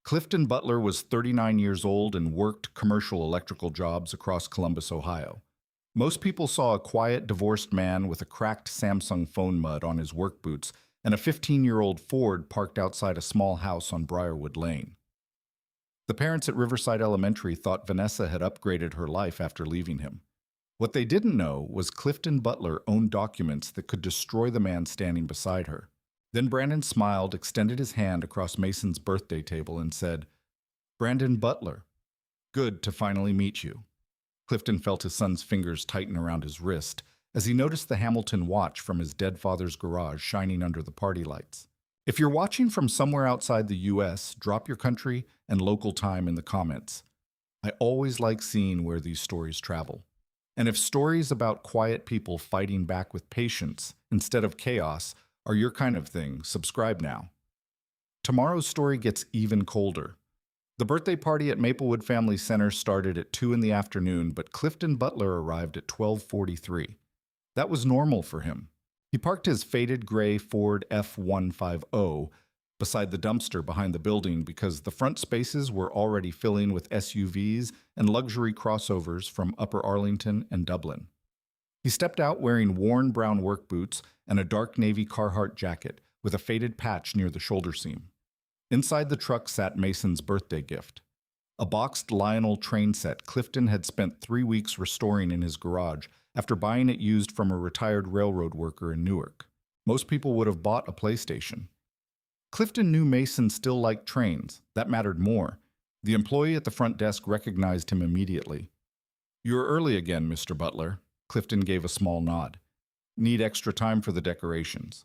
Clifton Butler was 39 years old and worked commercial electrical jobs across Columbus, Ohio. Most people saw a quiet, divorced man with a cracked Samsung phone mud on his work boots and a 15-year-old Ford parked outside a small house on Briarwood Lane. The parents at Riverside Elementary thought Vanessa had upgraded her life after leaving him. What they didn't know was Clifton Butler owned documents that could destroy the man standing beside her. Then Brandon smiled, extended his hand across Mason's birthday table, and said, "Brandon Butler, good to finally meet you." Clifton felt his son's fingers tighten around his wrist as he noticed the Hamilton watch from his dead father's garage shining under the party lights. If you're watching from somewhere outside the U.S., drop your country and local time in the comments. I always like seeing where these stories travel. And if stories about quiet people fighting back with patience instead of chaos are your kind of thing, subscribe now. Tomorrow's story gets even colder. The birthday party at Maplewood Family Center started at 2 in the afternoon, but Clifton Butler arrived at 12:43. That was normal for him. He parked his faded gray Ford F-150 beside the dumpster behind the building because the front spaces were already filling with SUVs and luxury crossovers from Upper Arlington and Dublin. He stepped out wearing worn brown work boots and a dark navy Carhartt jacket with a faded patch near the shoulder seam. Inside the truck sat Mason's birthday gift, a boxed Lionel train set Clifton had spent 3 weeks restoring in his garage after buying it used from a retired railroad worker in Newark. Most people would have bought a PlayStation. Clifton knew Mason still liked trains. That mattered more. The employee at the front desk recognized him immediately. "You're early again, Mr. Butler." Clifton gave a small nod. "Need extra time for the decorations."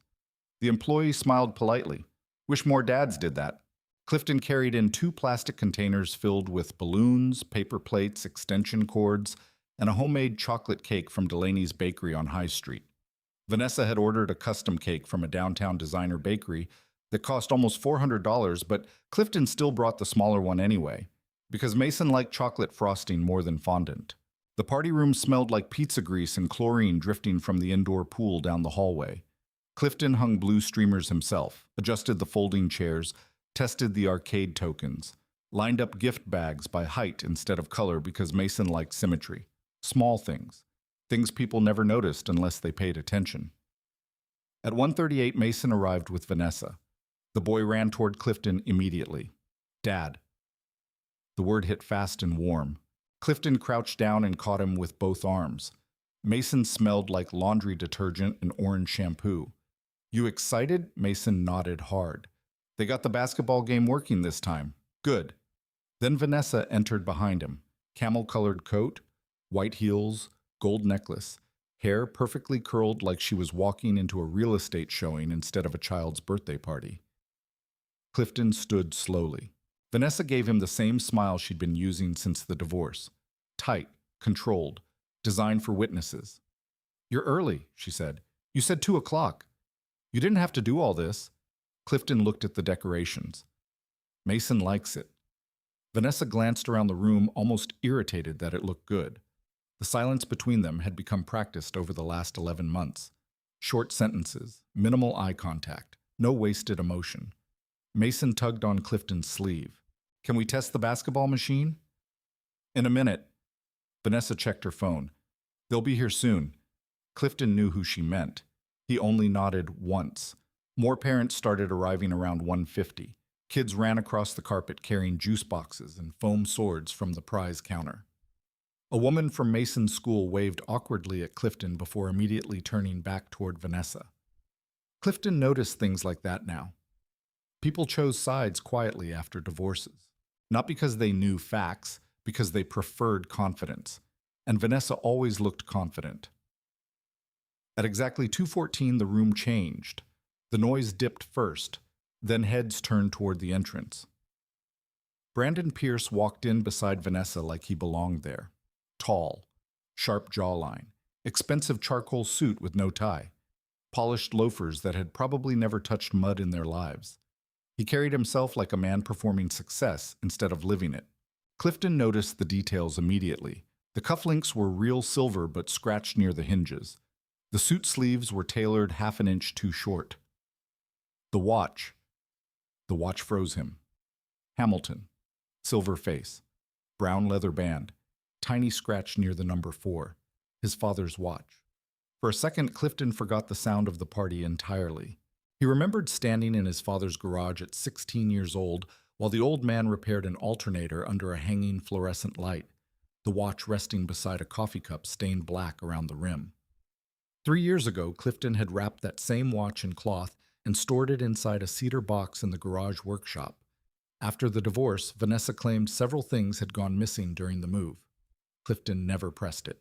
The employee smiled politely. "Wish more dads did that." Clifton carried in 2 plastic containers filled with balloons, paper plates, extension cords, and a homemade chocolate cake from Delaney's Bakery on High Street. Vanessa had ordered a custom cake from a downtown designer bakery that cost almost $400, but Clifton still brought the smaller one anyway, because Mason liked chocolate frosting more than fondant. The party room smelled like pizza grease and chlorine drifting from the indoor pool down the hallway. Clifton hung blue streamers himself, adjusted the folding chairs, tested the arcade tokens, lined up gift bags by height instead of color because Mason liked symmetry. Small things. Things people never noticed unless they paid attention. At 1:38, Mason arrived with Vanessa. The boy ran toward Clifton immediately. "Dad." The word hit fast and warm. Clifton crouched down and caught him with both arms. Mason smelled like laundry detergent and orange shampoo. "You excited?" Mason nodded hard. "They got the basketball game working this time. Good." Then Vanessa entered behind him. Camel-colored coat, white heels, gold necklace, hair perfectly curled like she was walking into a real estate showing instead of a child's birthday party. Clifton stood slowly. Vanessa gave him the same smile she'd been using since the divorce. Tight, controlled, designed for witnesses. "You're early," she said. "You said 2 o'clock. You didn't have to do all this." Clifton looked at the decorations. "Mason likes it." Vanessa glanced around the room, almost irritated that it looked good. The silence between them had become practiced over the last 11 months. Short sentences, minimal eye contact, no wasted emotion. Mason tugged on Clifton's sleeve. "Can we test the basketball machine?" "In a minute." Vanessa checked her phone. "They'll be here soon." Clifton knew who she meant. He only nodded once. More parents started arriving around 1:50. Kids ran across the carpet carrying juice boxes and foam swords from the prize counter. A woman from Mason's school waved awkwardly at Clifton before immediately turning back toward Vanessa. Clifton noticed things like that now. People chose sides quietly after divorces. Not because they knew facts, because they preferred confidence. And Vanessa always looked confident. At exactly 2:14, the room changed. The noise dipped first, then heads turned toward the entrance. Brandon Pierce walked in beside Vanessa like he belonged there. Tall, sharp jawline, expensive charcoal suit with no tie, polished loafers that had probably never touched mud in their lives. He carried himself like a man performing success instead of living it. Clifton noticed the details immediately. The cufflinks were real silver but scratched near the hinges. The suit sleeves were tailored half an inch too short. The watch froze him. Hamilton. Silver face. Brown leather band. Tiny scratch near the number 4. His father's watch. For a second, Clifton forgot the sound of the party entirely. He remembered standing in his father's garage at 16 years old while the old man repaired an alternator under a hanging fluorescent light, the watch resting beside a coffee cup stained black around the rim. 3 years ago, Clifton had wrapped that same watch in cloth and stored it inside a cedar box in the garage workshop. After the divorce, Vanessa claimed several things had gone missing during the move. Clifton never pressed it.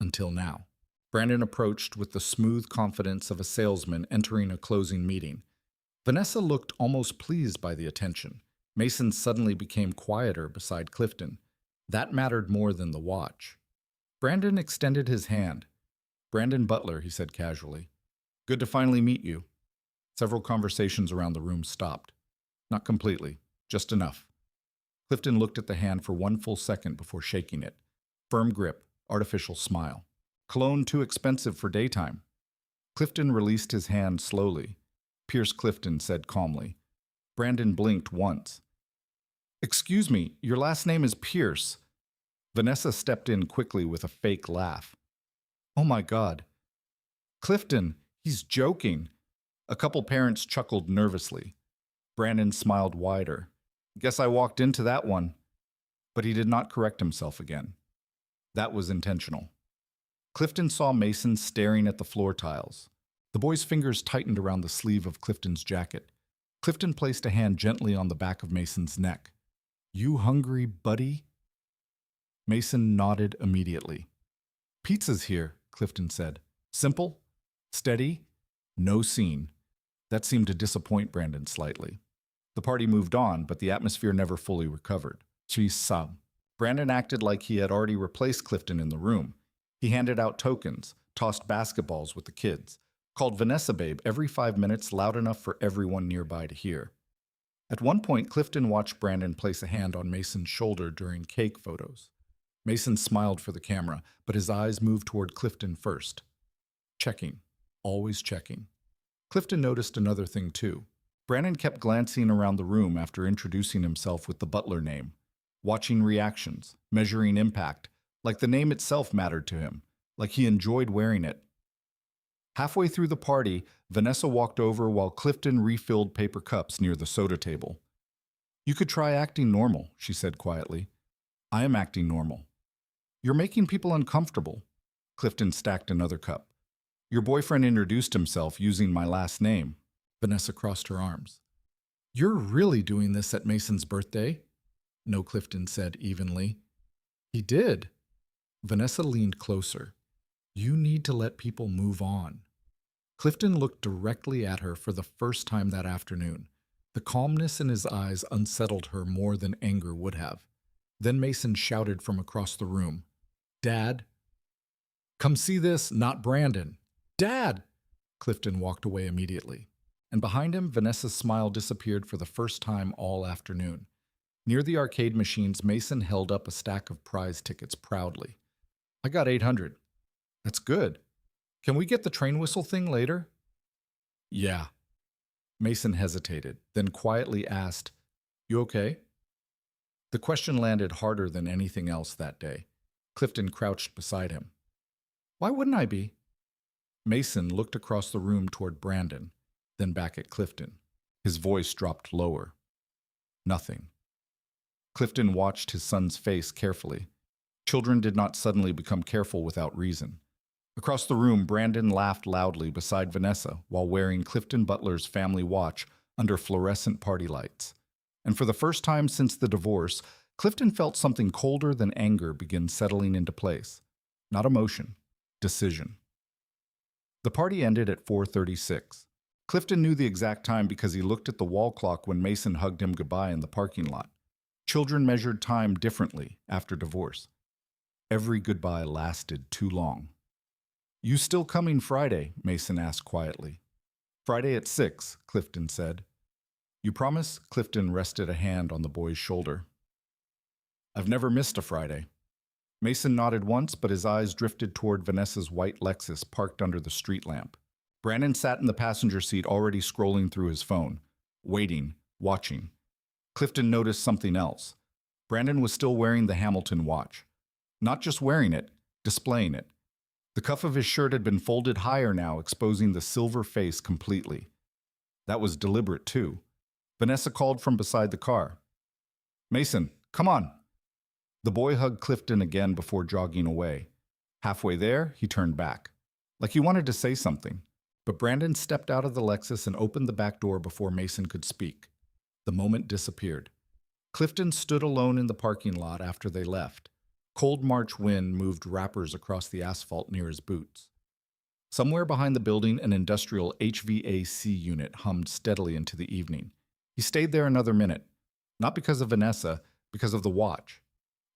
Until now. Brandon approached with the smooth confidence of a salesman entering a closing meeting. Vanessa looked almost pleased by the attention. Mason suddenly became quieter beside Clifton. That mattered more than the watch. Brandon extended his hand. "Brandon Butler," he said casually. "Good to finally meet you." Several conversations around the room stopped. Not completely, just enough. Clifton looked at the hand for 1 full second before shaking it. Firm grip, artificial smile. "Cologne too expensive for daytime." Clifton released his hand slowly. Pierce Clifton said calmly. Brandon blinked once. "Excuse me, your last name is Pierce." Vanessa stepped in quickly with a fake laugh. "Oh my God. Clifton, he's joking." A couple parents chuckled nervously. Brandon smiled wider. "Guess I walked into that one." But he did not correct himself again. That was intentional. Clifton saw Mason staring at the floor tiles. The boy's fingers tightened around the sleeve of Clifton's jacket. Clifton placed a hand gently on the back of Mason's neck. "You hungry, buddy?" Mason nodded immediately. "Pizza's here," Clifton said. "Simple, steady, no scene." That seemed to disappoint Brandon slightly. The party moved on, but the atmosphere never fully recovered. Cheese sub. Brandon acted like he had already replaced Clifton in the room. He handed out tokens, tossed basketballs with the kids, called Vanessa babe every 5 minutes loud enough for everyone nearby to hear. At one point, Clifton watched Brandon place a hand on Mason's shoulder during cake photos. Mason smiled for the camera, but his eyes moved toward Clifton first. Checking. Always checking. Clifton noticed another thing too. Brandon kept glancing around the room after introducing himself with the Butler name, watching reactions, measuring impact, like the name itself mattered to him, like he enjoyed wearing it. Halfway through the party, Vanessa walked over while Clifton refilled paper cups near the soda table. "You could try acting normal," she said quietly. "I am acting normal." "You're making people uncomfortable." Clifton stacked another cup. "Your boyfriend introduced himself using my last name." Vanessa crossed her arms. "You're really doing this at Mason's birthday?" No, Clifton said evenly. "He did." Vanessa leaned closer. "You need to let people move on." Clifton looked directly at her for the first time that afternoon. The calmness in his eyes unsettled her more than anger would have. Then Mason shouted from across the room, "Dad, come see this, not Brandon." "Dad!" Clifton walked away immediately. And behind him, Vanessa's smile disappeared for the first time all afternoon. Near the arcade machines, Mason held up a stack of prize tickets proudly. "I got 800. That's good. Can we get the train whistle thing later?" "Yeah." Mason hesitated, then quietly asked, "You okay?" The question landed harder than anything else that day. Clifton crouched beside him. "Why wouldn't I be?" Mason looked across the room toward Brandon, then back at Clifton. His voice dropped lower. "Nothing." Clifton watched his son's face carefully. Children did not suddenly become careful without reason. Across the room, Brandon laughed loudly beside Vanessa while wearing Clifton Butler's family watch under fluorescent party lights. And for the first time since the divorce, Clifton felt something colder than anger begin settling into place. Not emotion, decision. The party ended at 4:36. Clifton knew the exact time because he looked at the wall clock when Mason hugged him goodbye in the parking lot. Children measured time differently after divorce. Every goodbye lasted too long. "You still coming Friday?" Mason asked quietly. "Friday at 6, Clifton said. "You promise?" Clifton rested a hand on the boy's shoulder. "I've never missed a Friday." Mason nodded once, but his eyes drifted toward Vanessa's white Lexus parked under the street lamp. Brandon sat in the passenger seat already scrolling through his phone, waiting, watching. Clifton noticed something else. Brandon was still wearing the Hamilton watch. Not just wearing it, displaying it. The cuff of his shirt had been folded higher now, exposing the silver face completely. That was deliberate, too. Vanessa called from beside the car. "Mason, come on." The boy hugged Clifton again before jogging away. Halfway there, he turned back, like he wanted to say something. But Brandon stepped out of the Lexus and opened the back door before Mason could speak. The moment disappeared. Clifton stood alone in the parking lot after they left. Cold March wind moved wrappers across the asphalt near his boots. Somewhere behind the building, an industrial HVAC unit hummed steadily into the evening. He stayed there another minute, not because of Vanessa, because of the watch.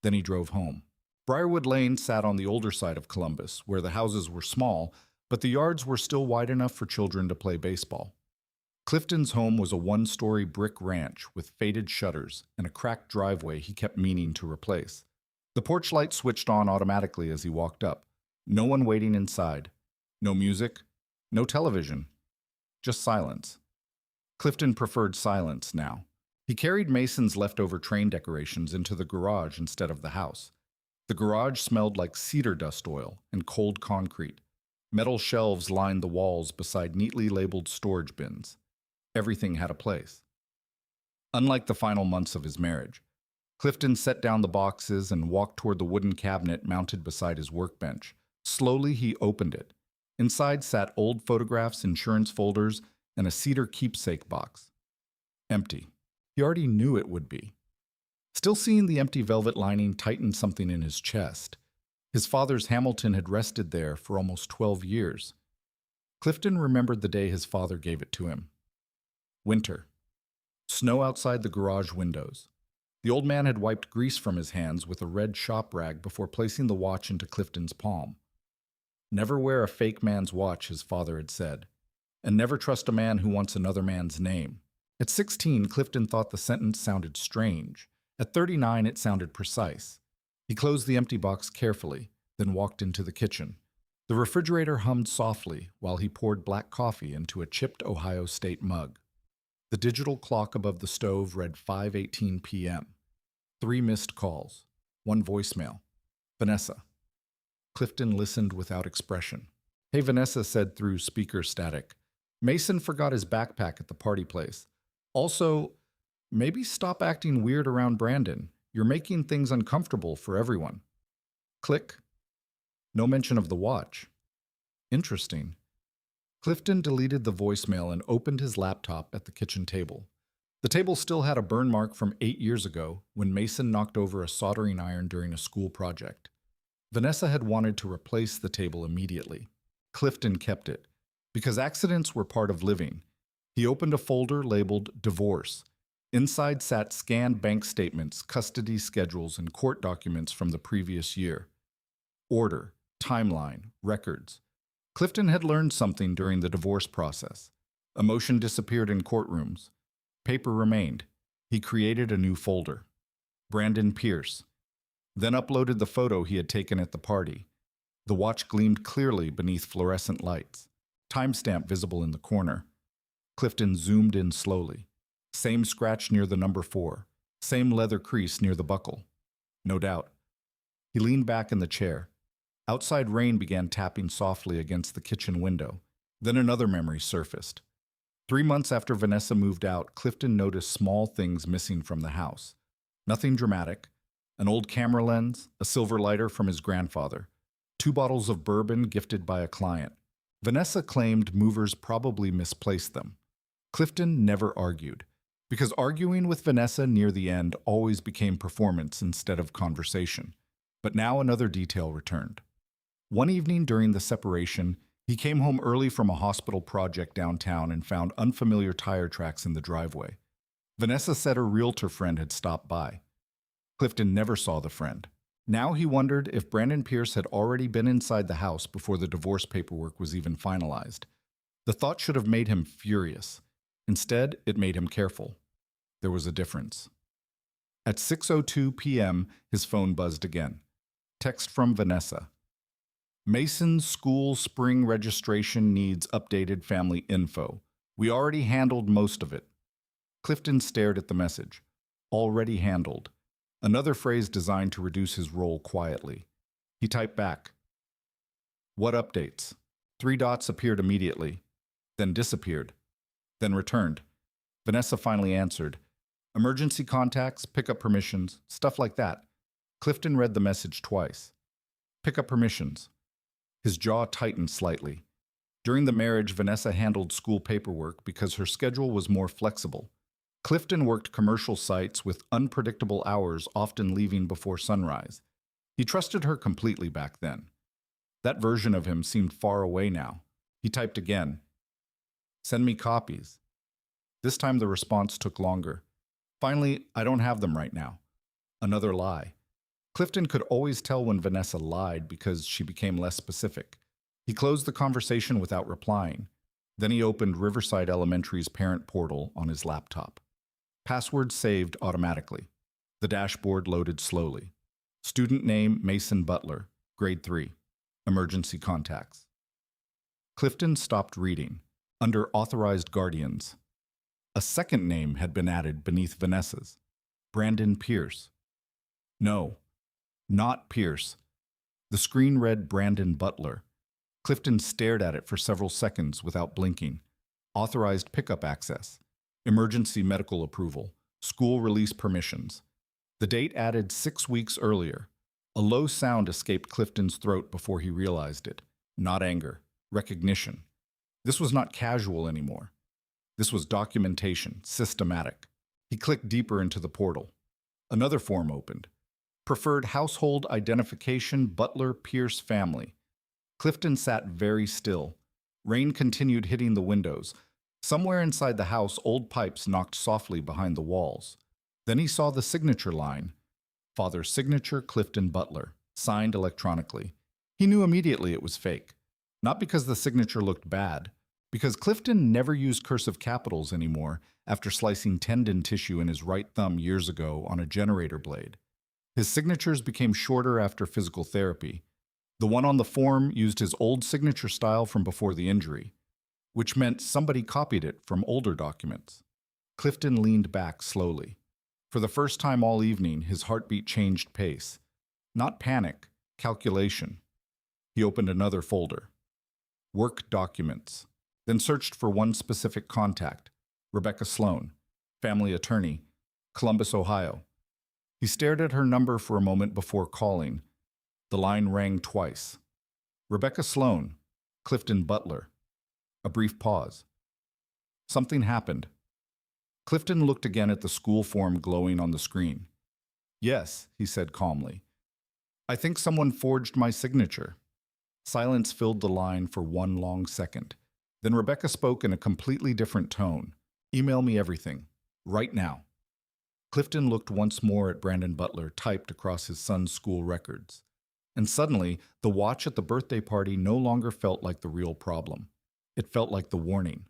Then he drove home. Briarwood Lane sat on the older side of Columbus, where the houses were small, but the yards were still wide enough for children to play baseball. Clifton's home was a one-story brick ranch with faded shutters and a cracked driveway he kept meaning to replace. The porch light switched on automatically as he walked up. No one waiting inside. No music. No television. Just silence. Clifton preferred silence now. He carried Mason's leftover train decorations into the garage instead of the house. The garage smelled like cedar dust oil and cold concrete. Metal shelves lined the walls beside neatly labeled storage bins. Everything had a place. Unlike the final months of his marriage, Clifton set down the boxes and walked toward the wooden cabinet mounted beside his workbench. Slowly, he opened it. Inside sat old photographs, insurance folders, and a cedar keepsake box. Empty. He already knew it would be. Still seeing the empty velvet lining tightened something in his chest. His father's Hamilton had rested there for almost 12 years. Clifton remembered the day his father gave it to him. Winter. Snow outside the garage windows. The old man had wiped grease from his hands with a red shop rag before placing the watch into Clifton's palm. Never wear a fake man's watch, his father had said, and never trust a man who wants another man's name. At 16, Clifton thought the sentence sounded strange. At 39, it sounded precise. He closed the empty box carefully, then walked into the kitchen. The refrigerator hummed softly while he poured black coffee into a chipped Ohio State mug. The digital clock above the stove read 5:18 p.m. 3 missed calls. 1 voicemail. Vanessa. Clifton listened without expression. "Hey, Vanessa," said through speaker static. "Mason forgot his backpack at the party place. Also, maybe stop acting weird around Brandon. You're making things uncomfortable for everyone." Click. No mention of the watch. Interesting. Clifton deleted the voicemail and opened his laptop at the kitchen table. The table still had a burn mark from 8 years ago when Mason knocked over a soldering iron during a school project. Vanessa had wanted to replace the table immediately. Clifton kept it, because accidents were part of living. He opened a folder labeled Divorce. Inside sat scanned bank statements, custody schedules, and court documents from the previous year. Order, timeline, records. Clifton had learned something during the divorce process. Emotion disappeared in courtrooms. Paper remained. He created a new folder. Brandon Pierce. Then uploaded the photo he had taken at the party. The watch gleamed clearly beneath fluorescent lights. Timestamp visible in the corner. Clifton zoomed in slowly. Same scratch near the number 4. Same leather crease near the buckle. No doubt. He leaned back in the chair. Outside rain began tapping softly against the kitchen window. Then another memory surfaced. 3 months after Vanessa moved out, Clifton noticed small things missing from the house. Nothing dramatic. An old camera lens, a silver lighter from his grandfather, 2 bottles of bourbon gifted by a client. Vanessa claimed movers probably misplaced them. Clifton never argued, because arguing with Vanessa near the end always became performance instead of conversation. But now another detail returned. One evening during the separation, he came home early from a hospital project downtown and found unfamiliar tire tracks in the driveway. Vanessa said her realtor friend had stopped by. Clifton never saw the friend. Now he wondered if Brandon Pierce had already been inside the house before the divorce paperwork was even finalized. The thought should have made him furious. Instead, it made him careful. There was a difference. At 6:02 p.m., his phone buzzed again. Text from Vanessa. Mason's school spring registration needs updated family info. We already handled most of it. Clifton stared at the message. Already handled. Another phrase designed to reduce his role quietly. He typed back, "What updates?" Three dots appeared immediately, then disappeared, then returned. Vanessa finally answered, "Emergency contacts, pickup permissions, stuff like that." Clifton read the message twice. "Pickup permissions." His jaw tightened slightly. During the marriage, Vanessa handled school paperwork because her schedule was more flexible. Clifton worked commercial sites with unpredictable hours, often leaving before sunrise. He trusted her completely back then. That version of him seemed far away now. He typed again, "Send me copies." This time the response took longer. "Finally, I don't have them right now." Another lie. Clifton could always tell when Vanessa lied because she became less specific. He closed the conversation without replying. Then he opened Riverside Elementary's parent portal on his laptop. Password saved automatically. The dashboard loaded slowly. Student name Mason Butler, grade 3. Emergency contacts. Clifton stopped reading. Under authorized guardians, a second name had been added beneath Vanessa's. Brandon Pierce. No, not Pierce. The screen read Brandon Butler. Clifton stared at it for several seconds without blinking. Authorized pickup access. Emergency medical approval. School release permissions. The date added 6 weeks earlier. A low sound escaped Clifton's throat before he realized it. Not anger. Recognition. This was not casual anymore. This was documentation, systematic. He clicked deeper into the portal. Another form opened. Preferred household identification, Butler Pierce family. Clifton sat very still. Rain continued hitting the windows. Somewhere inside the house, old pipes knocked softly behind the walls. Then he saw the signature line. Father's signature, Clifton Butler, signed electronically. He knew immediately it was fake. Not because the signature looked bad, because Clifton never used cursive capitals anymore after slicing tendon tissue in his right thumb years ago on a generator blade. His signatures became shorter after physical therapy. The one on the form used his old signature style from before the injury, which meant somebody copied it from older documents. Clifton leaned back slowly. For the first time all evening, his heartbeat changed pace. Not panic, calculation. He opened another folder. Work documents. Then searched for one specific contact. Rebecca Sloan, family attorney, Columbus, Ohio. He stared at her number for a moment before calling. The line rang twice. Rebecca Sloan, Clifton Butler. A brief pause. Something happened. Clifton looked again at the school form glowing on the screen. "Yes," he said calmly. "I think someone forged my signature." Silence filled the line for one long second. Then Rebecca spoke in a completely different tone. "Email me everything. Right now." Clifton looked once more at Brandon Butler typed across his son's school records. And suddenly, the watch at the birthday party no longer felt like the real problem. It felt like the warning.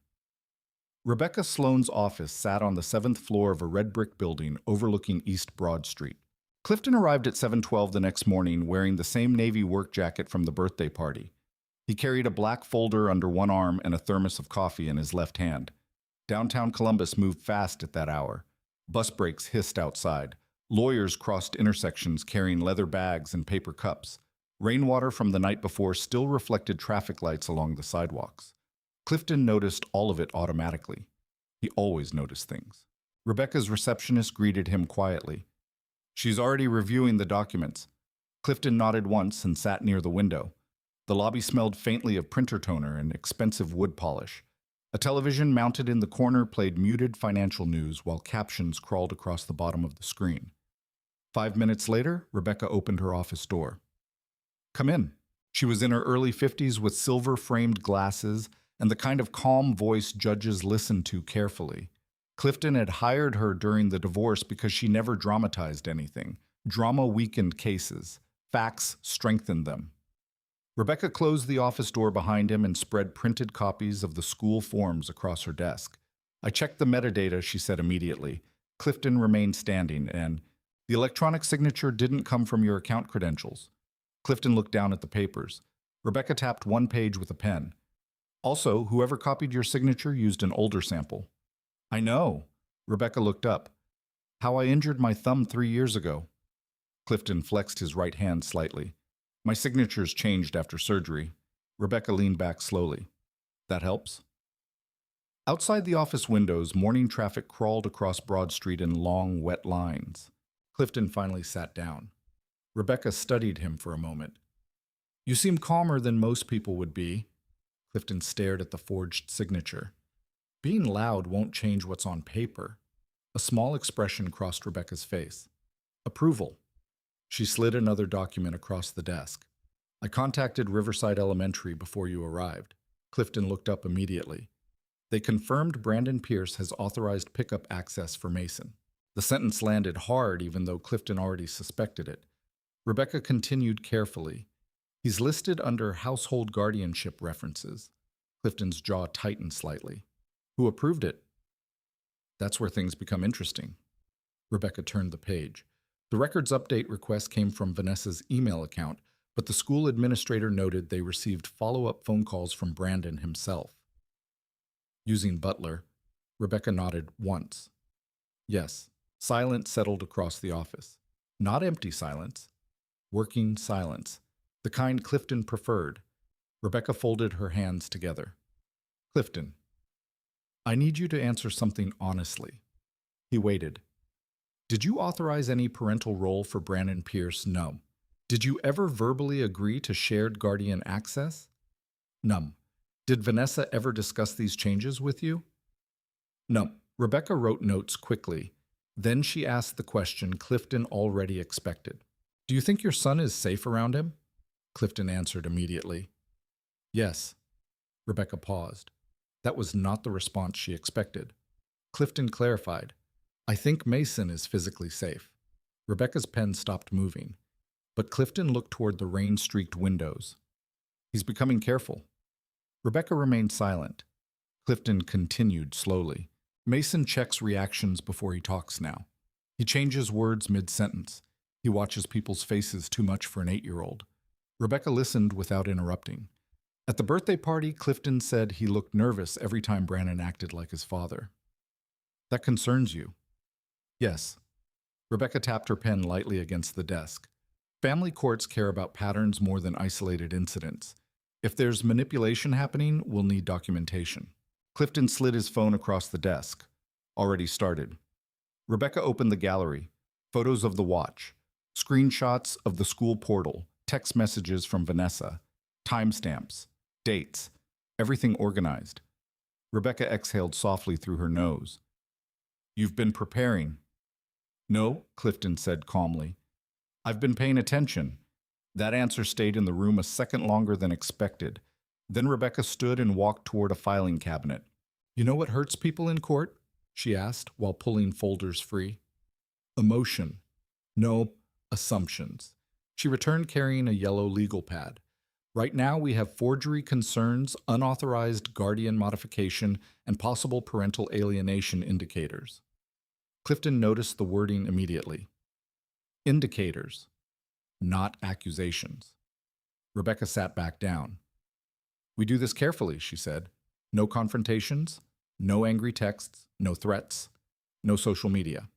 Rebecca Sloan's office sat on the 7th floor of a red brick building overlooking East Broad Street. Clifton arrived at 7:12 the next morning wearing the same navy work jacket from the birthday party. He carried a black folder under one arm and a thermos of coffee in his left hand. Downtown Columbus moved fast at that hour. Bus brakes hissed outside. Lawyers crossed intersections carrying leather bags and paper cups. Rainwater from the night before still reflected traffic lights along the sidewalks. Clifton noticed all of it automatically. He always noticed things. Rebecca's receptionist greeted him quietly. "She's already reviewing the documents." Clifton nodded once and sat near the window. The lobby smelled faintly of printer toner and expensive wood polish. A television mounted in the corner played muted financial news while captions crawled across the bottom of the screen. 5 minutes later, Rebecca opened her office door. "Come in." She was in her early 50s with silver-framed glasses and the kind of calm voice judges listen to carefully. Clifton had hired her during the divorce because she never dramatized anything. Drama weakened cases. Facts strengthened them. Rebecca closed the office door behind him and spread printed copies of the school forms across her desk. "I checked the metadata," she said immediately. Clifton remained standing, and the electronic signature didn't come from your account credentials. Clifton looked down at the papers. Rebecca tapped one page with a pen. "Also, whoever copied your signature used an older sample." "I know." Rebecca looked up. How I injured my thumb 3 years ago. Clifton flexed his right hand slightly. My signature's changed after surgery. Rebecca leaned back slowly. That helps? Outside the office windows, morning traffic crawled across Broad Street in long, wet lines. Clifton finally sat down. Rebecca studied him for a moment. You seem calmer than most people would be. Clifton stared at the forged signature. Being loud won't change what's on paper. A small expression crossed Rebecca's face. Approval. She slid another document across the desk. I contacted Riverside Elementary before you arrived. Clifton looked up immediately. They confirmed Brandon Pierce has authorized pickup access for Mason. The sentence landed hard even though Clifton already suspected it. Rebecca continued carefully. He's listed under household guardianship references. Clifton's jaw tightened slightly. Who approved it? That's where things become interesting. Rebecca turned the page. The records update request came from Vanessa's email account, but the school administrator noted they received follow-up phone calls from Brandon himself. Using Butler, Rebecca nodded once. Yes, silence settled across the office. Not empty silence. Working silence. The kind Clifton preferred. Rebecca folded her hands together. Clifton, I need you to answer something honestly. He waited. Did you authorize any parental role for Brandon Pierce? No. Did you ever verbally agree to shared guardian access? No. Did Vanessa ever discuss these changes with you? No. Rebecca wrote notes quickly. Then she asked the question Clifton already expected. Do you think your son is safe around him? Clifton answered immediately. Yes. Rebecca paused. That was not the response she expected. Clifton clarified. I think Mason is physically safe. Rebecca's pen stopped moving, but Clifton looked toward the rain-streaked windows. He's becoming careful. Rebecca remained silent. Clifton continued slowly. Mason checks reactions before he talks now. He changes words mid-sentence. He watches people's faces too much for an 8-year-old. Rebecca listened without interrupting. At the birthday party, Clifton said he looked nervous every time Brandon acted like his father. That concerns you? Yes. Rebecca tapped her pen lightly against the desk. Family courts care about patterns more than isolated incidents. If there's manipulation happening, we'll need documentation. Clifton slid his phone across the desk. Already started. Rebecca opened the gallery. Photos of the watch. Screenshots of the school portal. Text messages from Vanessa. Timestamps. Dates. Everything organized. Rebecca exhaled softly through her nose. You've been preparing. No, Clifton said calmly. I've been paying attention. That answer stayed in the room a second longer than expected. Then Rebecca stood and walked toward a filing cabinet. You know what hurts people in court? She asked while pulling folders free. Emotion. No, assumptions. She returned carrying a yellow legal pad. Right now we have forgery concerns, unauthorized guardian modification, and possible parental alienation indicators. Clifton noticed the wording immediately. Indicators, not accusations. Rebecca sat back down. We do this carefully, she said. No confrontations, no angry texts, no threats, no social media.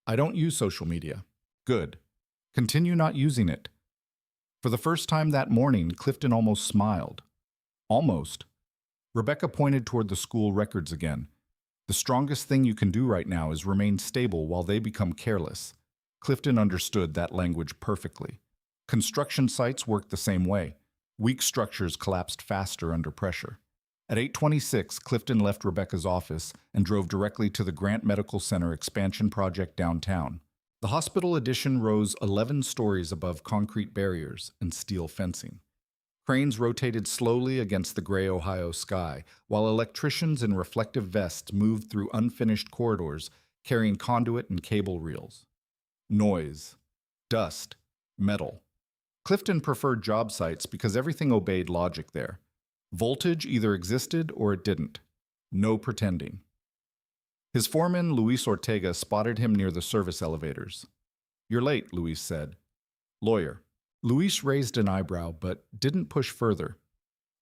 I don't use social media. Good. Continue not using it. For the first time that morning, Clifton almost smiled. Almost. Rebecca pointed toward the school records again. The strongest thing you can do right now is remain stable while they become careless. Clifton understood that language perfectly. Construction sites work the same way. Weak structures collapsed faster under pressure. At 8:26, Clifton left Rebecca's office and drove directly to the Grant Medical Center expansion project downtown. The hospital addition rose 11 stories above concrete barriers and steel fencing. Cranes rotated slowly against the gray Ohio sky, while electricians in reflective vests moved through unfinished corridors carrying conduit and cable reels. Noise, dust, metal. Clifton preferred job sites because everything obeyed logic there. Voltage either existed or it didn't. No pretending. His foreman, Luis Ortega, spotted him near the service elevators. You're late, Luis said. Lawyer. Luis raised an eyebrow but didn't push further.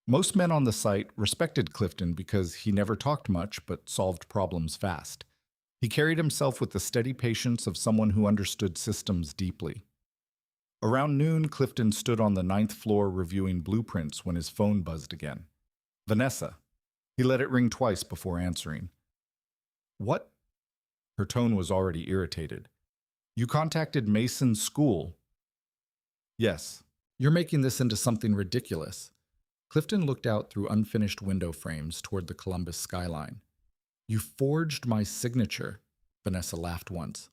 Most men on the site respected Clifton because he never talked much but solved problems fast. He carried himself with the steady patience of someone who understood systems deeply. Around noon, Clifton stood on the ninth floor reviewing blueprints when his phone buzzed again. Vanessa. He let it ring twice before answering. What? Her tone was already irritated. You contacted Mason's school? Yes. You're making this into something ridiculous. Clifton looked out through unfinished window frames toward the Columbus skyline. You forged my signature, Vanessa laughed once.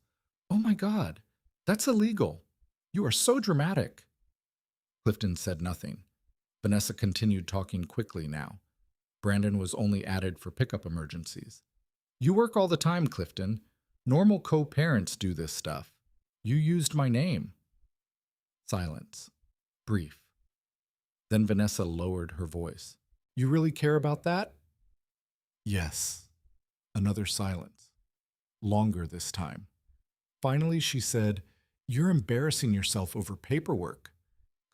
Oh my God, that's illegal. You are so dramatic. Clifton said nothing. Vanessa continued talking quickly now. Brandon was only added for pickup emergencies. You work all the time, Clifton. Normal co-parents do this stuff. You used my name. Silence. Brief. Then Vanessa lowered her voice. You really care about that? Yes. Another silence. Longer this time. Finally, she said, You're embarrassing yourself over paperwork.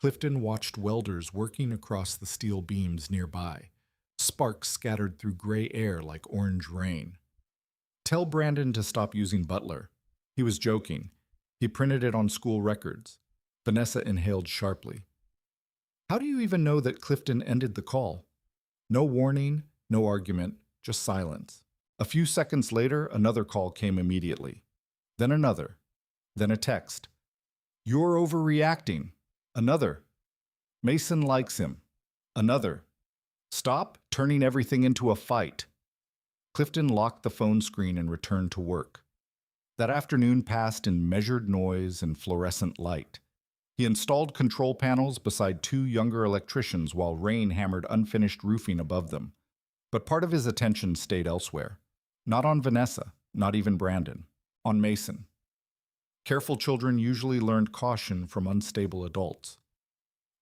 Clifton watched welders working across the steel beams nearby. Sparks scattered through gray air like orange rain. Tell Brandon to stop using Butler. He was joking. He printed it on school records. Vanessa inhaled sharply. How do you even know that Clifton ended the call? No warning, no argument, just silence. A few seconds later, another call came immediately. Then another. Then a text. You're overreacting. Another. Mason likes him. Another. Stop turning everything into a fight. Clifton locked the phone screen and returned to work. That afternoon passed in measured noise and fluorescent light. He installed control panels beside two younger electricians while rain hammered unfinished roofing above them. But part of his attention stayed elsewhere. Not on Vanessa, not even Brandon. On Mason. Careful children usually learned caution from unstable adults.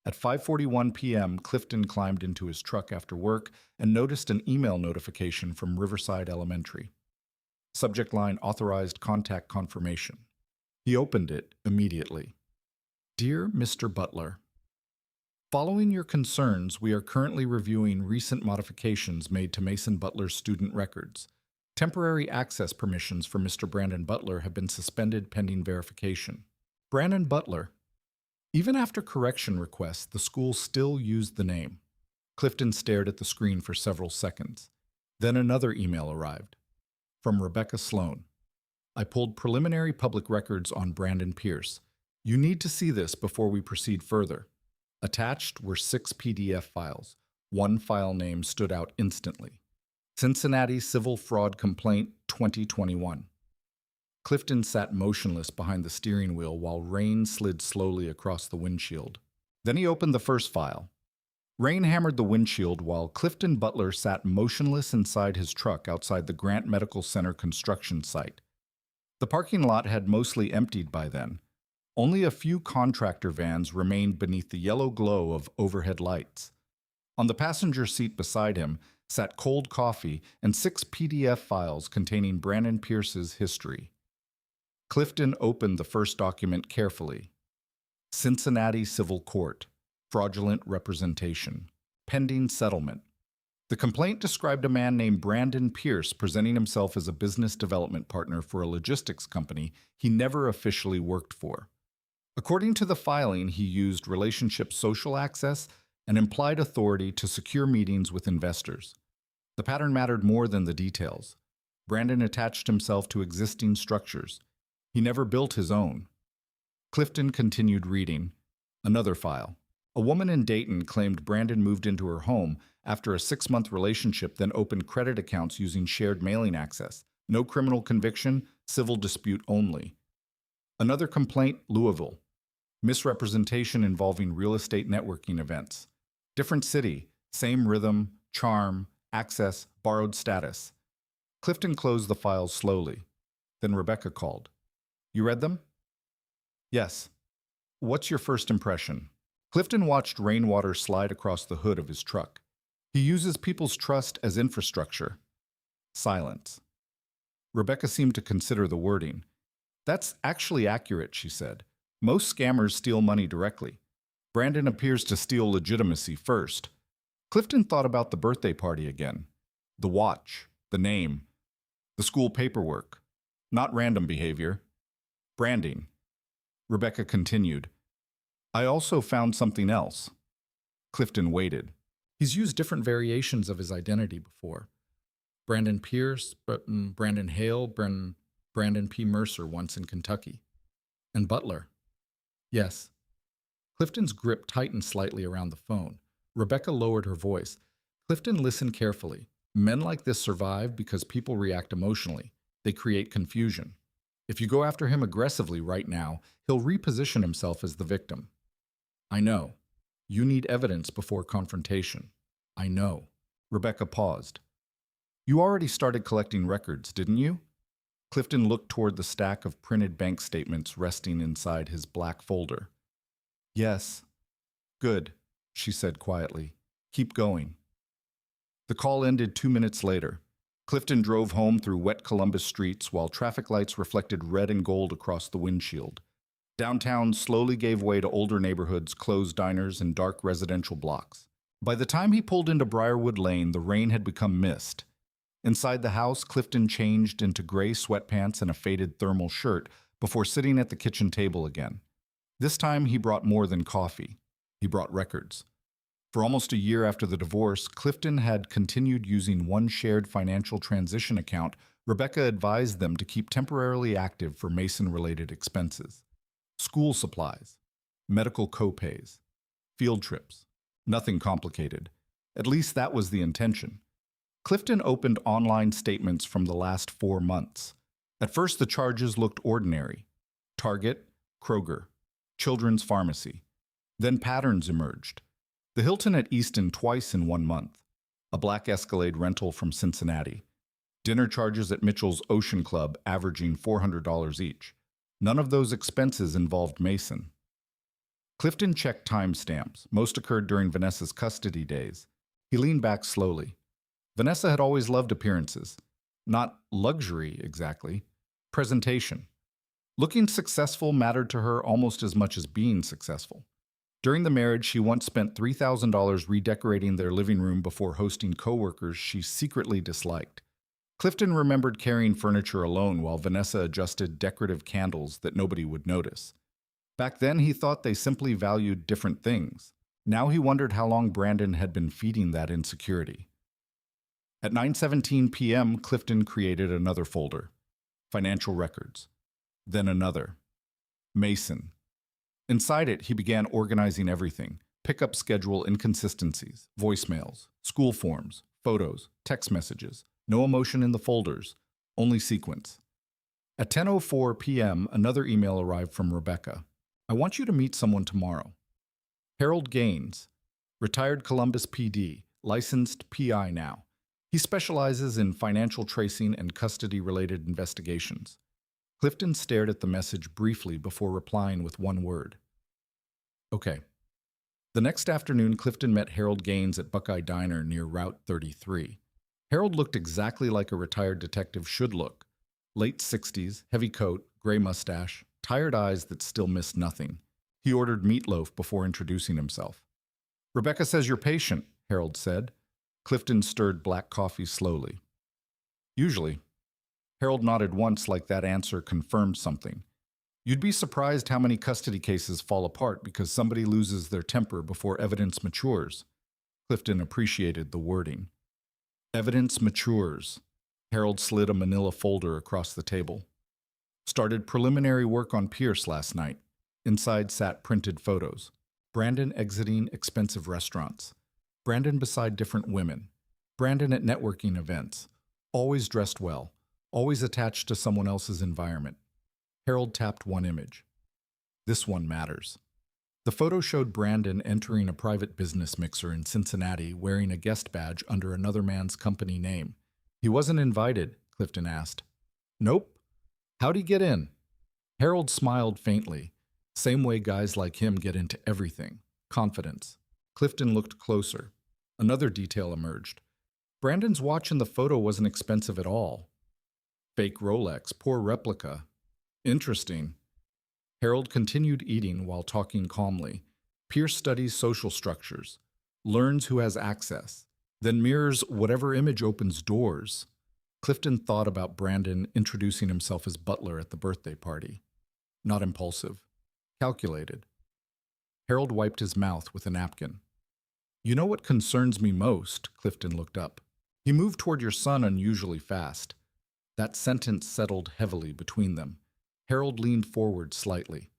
At 5:41 p.m., Clifton climbed into his truck after work and noticed an email notification from Riverside Elementary. Subject line authorized contact confirmation. He opened it immediately. Dear Mr. Butler, following your concerns, we are currently reviewing recent modifications made to Mason Butler's student records. Temporary access permissions for Mr. Brandon Butler have been suspended pending verification. Brandon Butler. Even after correction requests, the school still used the name. Clifton stared at the screen for several seconds. Then another email arrived. From Rebecca Sloan. I pulled preliminary public records on Brandon Pierce. You need to see this before we proceed further. Attached were 6 PDF files. One file name stood out instantly. Cincinnati Civil Fraud Complaint 2021. Clifton sat motionless behind the steering wheel while rain slid slowly across the windshield. Then he opened the first file. Rain hammered the windshield while Clifton Butler sat motionless inside his truck outside the Grant Medical Center construction site. The parking lot had mostly emptied by then. Only a few contractor vans remained beneath the yellow glow of overhead lights. On the passenger seat beside him sat cold coffee and 6 PDF files containing Brandon Pierce's history. Clifton opened the first document carefully. Cincinnati Civil Court. Fraudulent representation. Pending settlement. The complaint described a man named Brandon Pierce presenting himself as a business development partner for a logistics company he never officially worked for. According to the filing, he used relationship social access and implied authority to secure meetings with investors. The pattern mattered more than the details. Brandon attached himself to existing structures. He never built his own. Clifton continued reading. Another file. A woman in Dayton claimed Brandon moved into her home after a 6-month relationship, then opened credit accounts using shared mailing access. No criminal conviction, civil dispute only. Another complaint, Louisville. Misrepresentation involving real estate networking events. Different city, same rhythm, charm, access, borrowed status. Clifton closed the files slowly. Then Rebecca called. You read them? Yes. What's your first impression? Clifton watched rainwater slide across the hood of his truck. He uses people's trust as infrastructure. Silence. Rebecca seemed to consider the wording. That's actually accurate, she said. Most scammers steal money directly. Brandon appears to steal legitimacy first. Clifton thought about the birthday party again. The watch, the name, the school paperwork. Not random behavior. Branding. Rebecca continued. I also found something else. Clifton waited. He's used different variations of his identity before. Brandon Pierce, Brandon Hale, Brandon P. Mercer once in Kentucky. And Butler. Yes. Clifton's grip tightened slightly around the phone. Rebecca lowered her voice. Clifton listened carefully. Men like this survive because people react emotionally. They create confusion. If you go after him aggressively right now, he'll reposition himself as the victim. I know. You need evidence before confrontation. I know. Rebecca paused. You already started collecting records, didn't you? Clifton looked toward the stack of printed bank statements resting inside his black folder. Yes. Good, she said quietly. Keep going. The call ended 2 minutes later. Clifton drove home through wet Columbus streets while traffic lights reflected red and gold across the windshield. Downtown slowly gave way to older neighborhoods, closed diners, and dark residential blocks. By the time he pulled into Briarwood Lane, the rain had become mist. Inside the house, Clifton changed into gray sweatpants and a faded thermal shirt before sitting at the kitchen table again. This time he brought more than coffee. He brought records. For almost a year after the divorce, Clifton had continued using one shared financial transition account Rebecca advised them to keep temporarily active for Mason-related expenses. School supplies, medical copays, field trips. Nothing complicated. At least that was the intention. Clifton opened online statements from the last 4 months. At first, the charges looked ordinary. Target, Kroger, Children's Pharmacy. Then patterns emerged. The Hilton at Easton twice in 1 month. A black Escalade rental from Cincinnati. Dinner charges at Mitchell's Ocean Club averaging $400 each. None of those expenses involved Mason. Clifton checked timestamps. Most occurred during Vanessa's custody days. He leaned back slowly. Vanessa had always loved appearances. Not luxury, exactly. Presentation. Looking successful mattered to her almost as much as being successful. During the marriage, she once spent $3,000 redecorating their living room before hosting coworkers she secretly disliked. Clifton remembered carrying furniture alone while Vanessa adjusted decorative candles that nobody would notice. Back then, he thought they simply valued different things. Now he wondered how long Brandon had been feeding that insecurity. At 9:17 p.m., Clifton created another folder. Financial records. Then another. Mason. Inside it, he began organizing everything. Pickup schedule inconsistencies, voicemails, school forms, photos, text messages. No emotion in the folders, only sequence. At 10:04 p.m., another email arrived from Rebecca. I want you to meet someone tomorrow. Harold Gaines, retired Columbus PD, licensed PI now. He specializes in financial tracing and custody-related investigations. Clifton stared at the message briefly before replying with one word. Okay. The next afternoon, Clifton met Harold Gaines at Buckeye Diner near Route 33. Harold looked exactly like a retired detective should look. Late 60s, heavy coat, gray mustache, tired eyes that still missed nothing. He ordered meatloaf before introducing himself. Rebecca says you're patient, Harold said. Clifton stirred black coffee slowly. Usually. Harold nodded once like that answer confirmed something. You'd be surprised how many custody cases fall apart because somebody loses their temper before evidence matures. Clifton appreciated the wording. Evidence matures. Harold slid a manila folder across the table. Started preliminary work on Pierce last night. Inside sat printed photos. Brandon exiting expensive restaurants. Brandon beside different women. Brandon at networking events. Always dressed well. Always attached to someone else's environment. Harold tapped one image. This one matters. The photo showed Brandon entering a private business mixer in Cincinnati wearing a guest badge under another man's company name. He wasn't invited, Clifton asked. Nope. How'd he get in? Harold smiled faintly. Same way guys like him get into everything. Confidence. Clifton looked closer. Another detail emerged. Brandon's watch in the photo wasn't expensive at all. Fake Rolex, poor replica. Interesting. Harold continued eating while talking calmly. Pierce studies social structures, learns who has access, then mirrors whatever image opens doors. Clifton thought about Brandon introducing himself as Butler at the birthday party. Not impulsive. Calculated. Harold wiped his mouth with a napkin. You know what concerns me most? Clifton looked up. He moved toward your son unusually fast. That sentence settled heavily between them. Harold leaned forward slightly.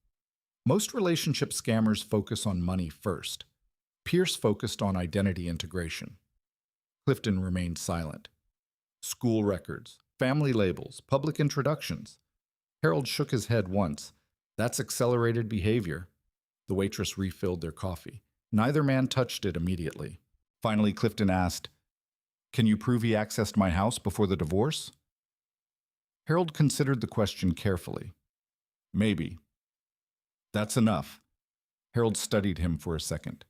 Most relationship scammers focus on money first. Pierce focused on identity integration. Clifton remained silent. School records, family labels, public introductions. Harold shook his head once. That's accelerated behavior. The waitress refilled their coffee. Neither man touched it immediately. Finally, Clifton asked, Can you prove he accessed my house before the divorce? Harold considered the question carefully. Maybe. That's enough. Harold studied him for a second.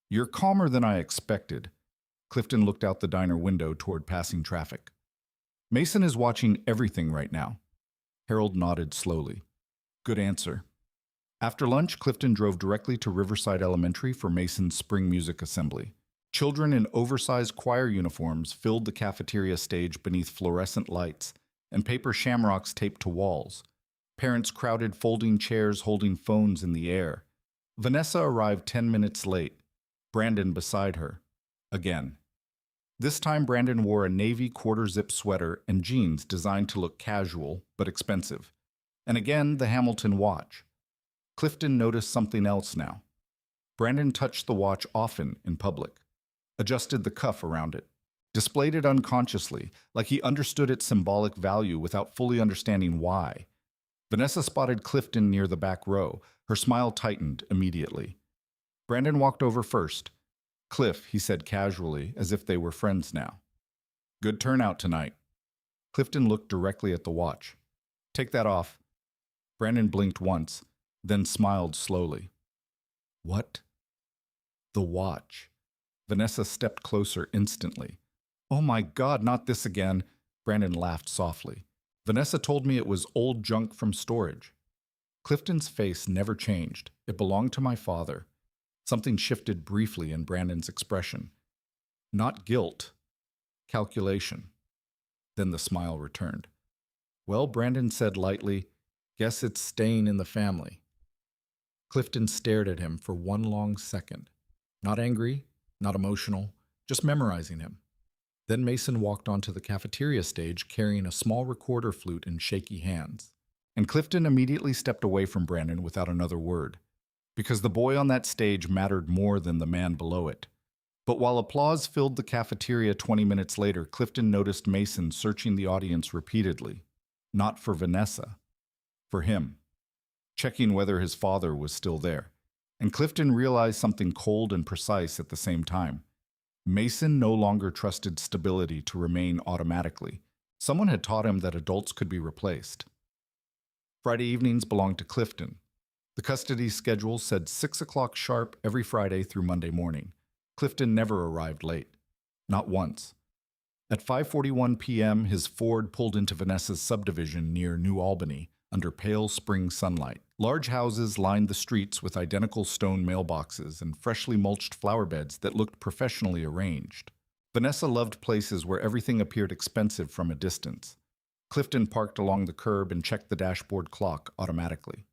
You're calmer than I expected. Clifton looked out the diner window toward passing traffic. Mason is watching everything right now. Harold nodded slowly. Good answer. After lunch, Clifton drove directly to Riverside Elementary for Mason's spring music assembly. Children in oversized choir uniforms filled the cafeteria stage beneath fluorescent lights and paper shamrocks taped to walls. Parents crowded folding chairs holding phones in the air. Vanessa arrived 10 minutes late, Brandon beside her. Again. This time Brandon wore a navy quarter-zip sweater and jeans designed to look casual but expensive. And again, the Hamilton watch. Clifton noticed something else now. Brandon touched the watch often in public, adjusted the cuff around it, displayed it unconsciously, like he understood its symbolic value without fully understanding why. Vanessa spotted Clifton near the back row. Her smile tightened immediately. Brandon walked over first. Cliff, he said casually, as if they were friends now. Good turnout tonight. Clifton looked directly at the watch. Take that off. Brandon blinked once, then smiled slowly. What? The watch. Vanessa stepped closer instantly. Oh my God, not this again. Brandon laughed softly. Vanessa told me it was old junk from storage. Clifton's face never changed. It belonged to my father. Something shifted briefly in Brandon's expression. Not guilt. Calculation. Then the smile returned. Well, Brandon said lightly, guess it's staying in the family. Clifton stared at him for one long second. Not angry, not emotional, just memorizing him. Then Mason walked onto the cafeteria stage carrying a small recorder flute in shaky hands. And Clifton immediately stepped away from Brandon without another word, because the boy on that stage mattered more than the man below it. But while applause filled the cafeteria 20 minutes later, Clifton noticed Mason searching the audience repeatedly. Not for Vanessa. For him. Checking whether his father was still there. And Clifton realized something cold and precise at the same time. Mason no longer trusted stability to remain automatically. Someone had taught him that adults could be replaced. Friday evenings belonged to Clifton. The custody schedule said 6 o'clock sharp every Friday through Monday morning. Clifton never arrived late. Not once. At 5:41 p.m., his Ford pulled into Vanessa's subdivision near New Albany under pale spring sunlight. Large houses lined the streets with identical stone mailboxes and freshly mulched flower beds that looked professionally arranged. Vanessa loved places where everything appeared expensive from a distance. Clifton parked along the curb and checked the dashboard clock automatically.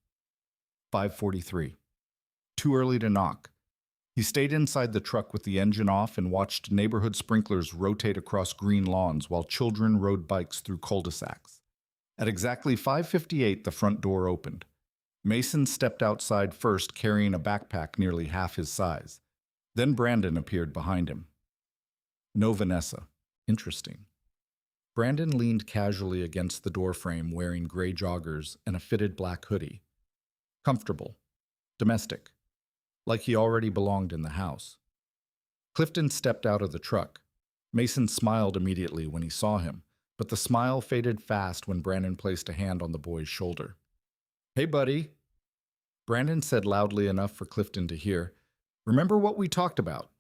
5:43. Too early to knock. He stayed inside the truck with the engine off and watched neighborhood sprinklers rotate across green lawns while children rode bikes through cul-de-sacs. At exactly 5:58, the front door opened. Mason stepped outside first, carrying a backpack nearly half his size. Then Brandon appeared behind him. No Vanessa. Interesting. Brandon leaned casually against the doorframe wearing gray joggers and a fitted black hoodie. Comfortable. Domestic. Like he already belonged in the house. Clifton stepped out of the truck. Mason smiled immediately when he saw him, but the smile faded fast when Brandon placed a hand on the boy's shoulder. Hey, buddy. Brandon said loudly enough for Clifton to hear, Remember what we talked about?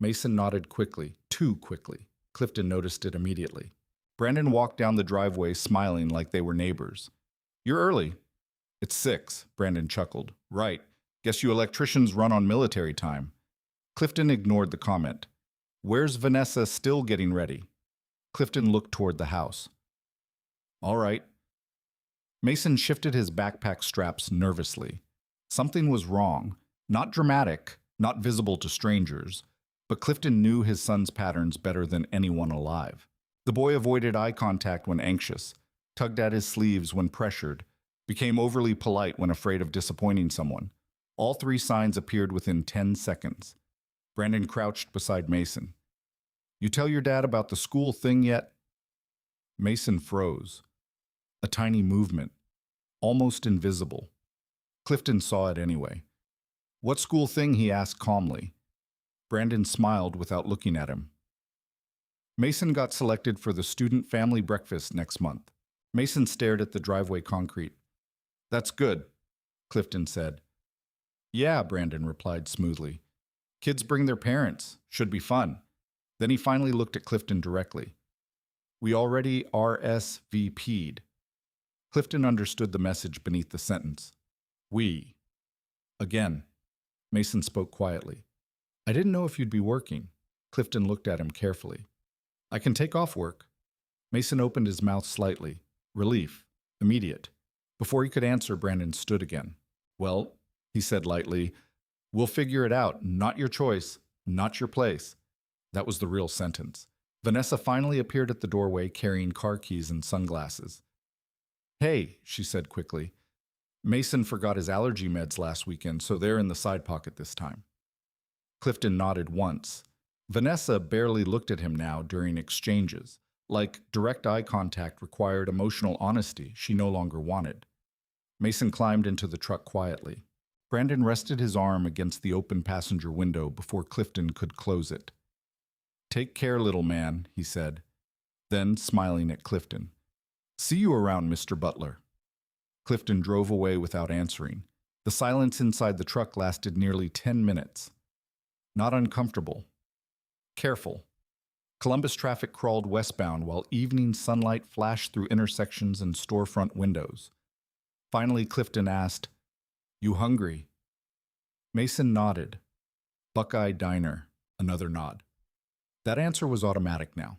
Mason nodded quickly, too quickly. Clifton noticed it immediately. Brandon walked down the driveway smiling like they were neighbors. You're early. It's 6, Brandon chuckled. Right. Guess you electricians run on military time. Clifton ignored the comment. Where's Vanessa still getting ready? Clifton looked toward the house. All right. Mason shifted his backpack straps nervously. Something was wrong. Not dramatic, not visible to strangers, but Clifton knew his son's patterns better than anyone alive. The boy avoided eye contact when anxious, tugged at his sleeves when pressured, became overly polite when afraid of disappointing someone. All three signs appeared within 10 seconds. Brandon crouched beside Mason. You tell your dad about the school thing yet? Mason froze. A tiny movement, almost invisible. Clifton saw it anyway. What school thing? He asked calmly. Brandon smiled without looking at him. Mason got selected for the student family breakfast next month. Mason stared at the driveway concrete. That's good, Clifton said. Yeah, Brandon replied smoothly. Kids bring their parents. Should be fun. Then he finally looked at Clifton directly. We already RSVP'd. Clifton understood the message beneath the sentence. We. Again. Mason spoke quietly. I didn't know if you'd be working. Clifton looked at him carefully. I can take off work. Mason opened his mouth slightly. Relief. Immediate. Before he could answer, Brandon stood again. Well, he said lightly, we'll figure it out. Not your choice. Not your place. That was the real sentence. Vanessa finally appeared at the doorway carrying car keys and sunglasses. Hey, she said quickly. Mason forgot his allergy meds last weekend, so they're in the side pocket this time. Clifton nodded once. Vanessa barely looked at him now during exchanges, like direct eye contact required emotional honesty she no longer wanted. Mason climbed into the truck quietly. Brandon rested his arm against the open passenger window before Clifton could close it. Take care, little man, he said. Then, smiling at Clifton. See you around, Mr. Butler. Clifton drove away without answering. The silence inside the truck lasted nearly 10 minutes. Not uncomfortable. Careful. Columbus traffic crawled westbound while evening sunlight flashed through intersections and storefront windows. Finally, Clifton asked, You hungry? Mason nodded. Buckeye Diner, another nod. That answer was automatic now.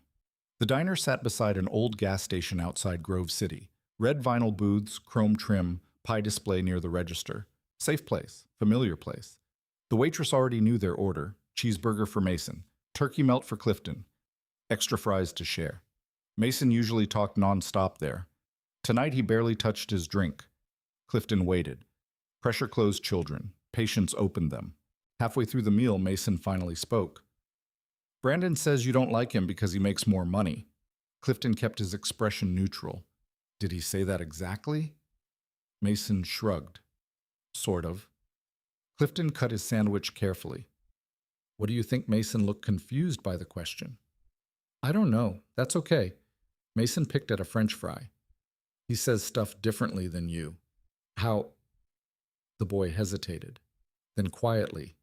The diner sat beside an old gas station outside Grove City. Red vinyl booths, chrome trim, pie display near the register. Safe place, familiar place. The waitress already knew their order. Cheeseburger for Mason, turkey melt for Clifton, extra fries to share. Mason usually talked non-stop there. Tonight he barely touched his drink. Clifton waited. Pressure closed children. Patience opened them. Halfway through the meal, Mason finally spoke. Brandon says you don't like him because he makes more money. Clifton kept his expression neutral. Did he say that exactly? Mason shrugged. Sort of. Clifton cut his sandwich carefully. What do you think? Mason looked confused by the question. I don't know. That's okay. Mason picked at a French fry. He says stuff differently than you. How? The boy hesitated. Then quietly.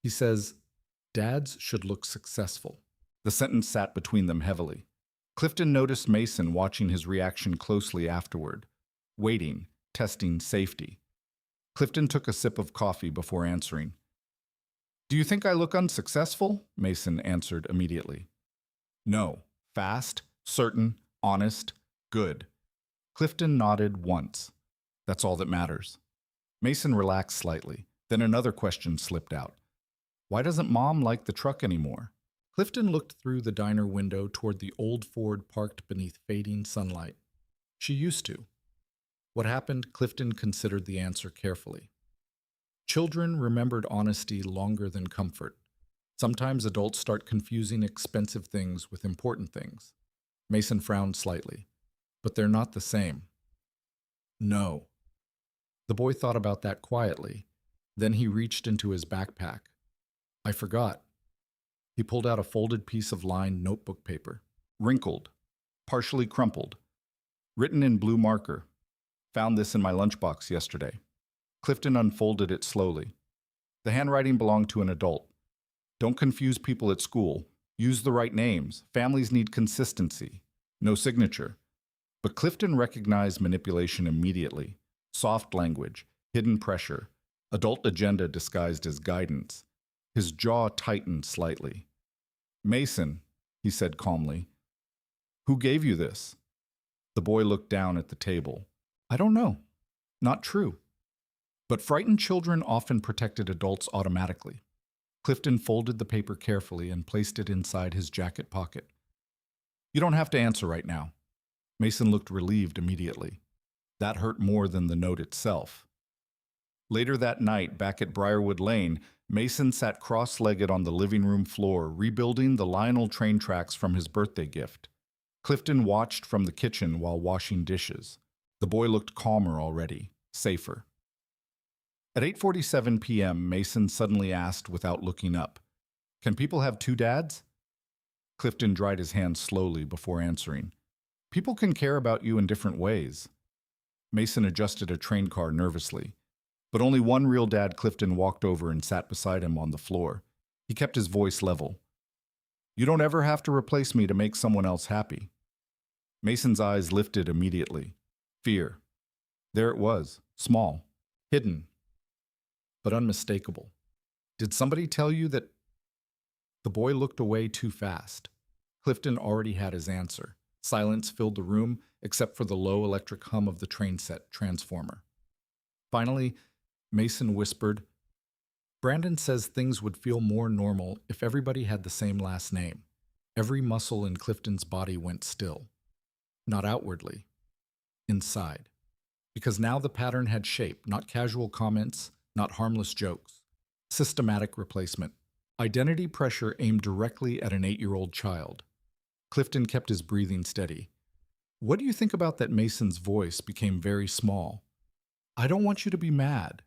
He says, Dads should look successful. The sentence sat between them heavily. Clifton noticed Mason watching his reaction closely afterward, waiting, testing safety. Clifton took a sip of coffee before answering. Do you think I look unsuccessful? Mason answered immediately. No. Fast, certain, honest, good. Clifton nodded once. That's all that matters. Mason relaxed slightly. Then another question slipped out. Why doesn't Mom like the truck anymore? Clifton looked through the diner window toward the old Ford parked beneath fading sunlight. She used to. What happened? Clifton considered the answer carefully. Children remembered honesty longer than comfort. Sometimes adults start confusing expensive things with important things. Mason frowned slightly. But they're not the same. No. The boy thought about that quietly. Then he reached into his backpack. I forgot. He pulled out a folded piece of lined notebook paper, wrinkled, partially crumpled, written in blue marker. Found this in my lunchbox yesterday. Clifton unfolded it slowly. The handwriting belonged to an adult. Don't confuse people at school. Use the right names. Families need consistency. No signature. But Clifton recognized manipulation immediately. Soft language, hidden pressure, adult agenda disguised as guidance. His jaw tightened slightly. Mason, he said calmly, Who gave you this? The boy looked down at the table. I don't know. Not true. But frightened children often protected adults automatically. Clifton folded the paper carefully and placed it inside his jacket pocket. You don't have to answer right now. Mason looked relieved immediately. That hurt more than the note itself. Later that night, back at Briarwood Lane, Mason sat cross-legged on the living room floor, rebuilding the Lionel train tracks from his birthday gift. Clifton watched from the kitchen while washing dishes. The boy looked calmer already, safer. At 8:47 p.m., Mason suddenly asked without looking up, "Can people have two dads?" Clifton dried his hands slowly before answering. "People can care about you in different ways." Mason adjusted a train car nervously. But only one real dad. Clifton walked over and sat beside him on the floor. He kept his voice level. "You don't ever have to replace me to make someone else happy." Mason's eyes lifted immediately. Fear. There it was, small, hidden, but unmistakable. "Did somebody tell you that—" The boy looked away too fast. Clifton already had his answer. Silence filled the room, except for the low electric hum of the train set transformer. Finally, Mason whispered, "Brandon says things would feel more normal if everybody had the same last name." Every muscle in Clifton's body went still. Not outwardly. Inside. Because now the pattern had shape, not casual comments, not harmless jokes. Systematic replacement. Identity pressure aimed directly at an 8-year-old child. Clifton kept his breathing steady. "What do you think about that?" Mason's voice became very small. "I don't want you to be mad."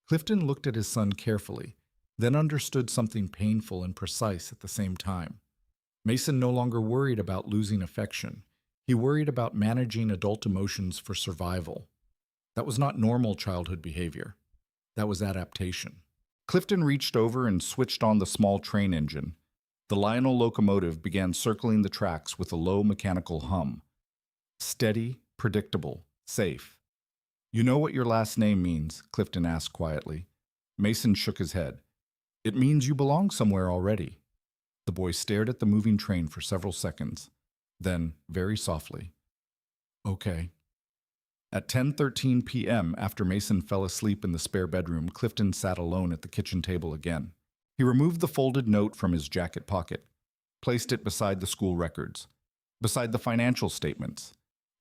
Clifton looked at his son carefully, then understood something painful and precise at the same time. Mason no longer worried about losing affection. He worried about managing adult emotions for survival. That was not normal childhood behavior. That was adaptation. Clifton reached over and switched on the small train engine. The Lionel locomotive began circling the tracks with a low mechanical hum. Steady, predictable, safe. "You know what your last name means?" Clifton asked quietly. Mason shook his head. "It means you belong somewhere already." The boy stared at the moving train for several seconds. Then, very softly, "Okay." At 10:13 p.m., after Mason fell asleep in the spare bedroom, Clifton sat alone at the kitchen table again. He removed the folded note from his jacket pocket, placed it beside the school records, beside the financial statements,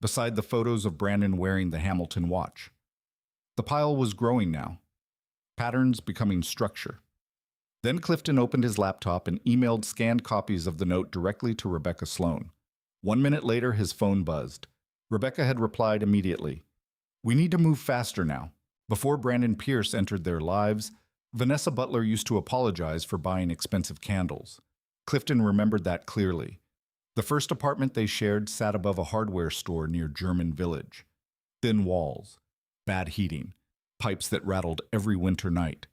beside the photos of Brandon wearing the Hamilton watch. The pile was growing now, patterns becoming structure. Then Clifton opened his laptop and emailed scanned copies of the note directly to Rebecca Sloan. 1 minute later, his phone buzzed. Rebecca had replied immediately. "We need to move faster now." Before Brandon Pierce entered their lives, Vanessa Butler used to apologize for buying expensive candles. Clifton remembered that clearly. The first apartment they shared sat above a hardware store near German Village. Thin walls, bad heating, pipes that rattled every winter night.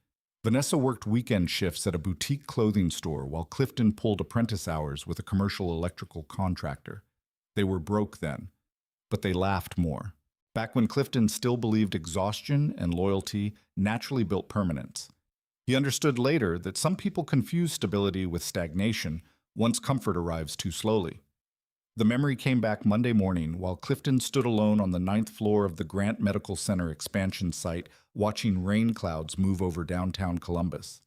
Vanessa worked weekend shifts at a boutique clothing store while Clifton pulled apprentice hours with a commercial electrical contractor. They were broke then, but they laughed more. Back when Clifton still believed exhaustion and loyalty naturally built permanence. He understood later that some people confuse stability with stagnation once comfort arrives too slowly. The memory came back Monday morning while Clifton stood alone on the 9th floor of the Grant Medical Center expansion site, watching rain clouds move over downtown Columbus.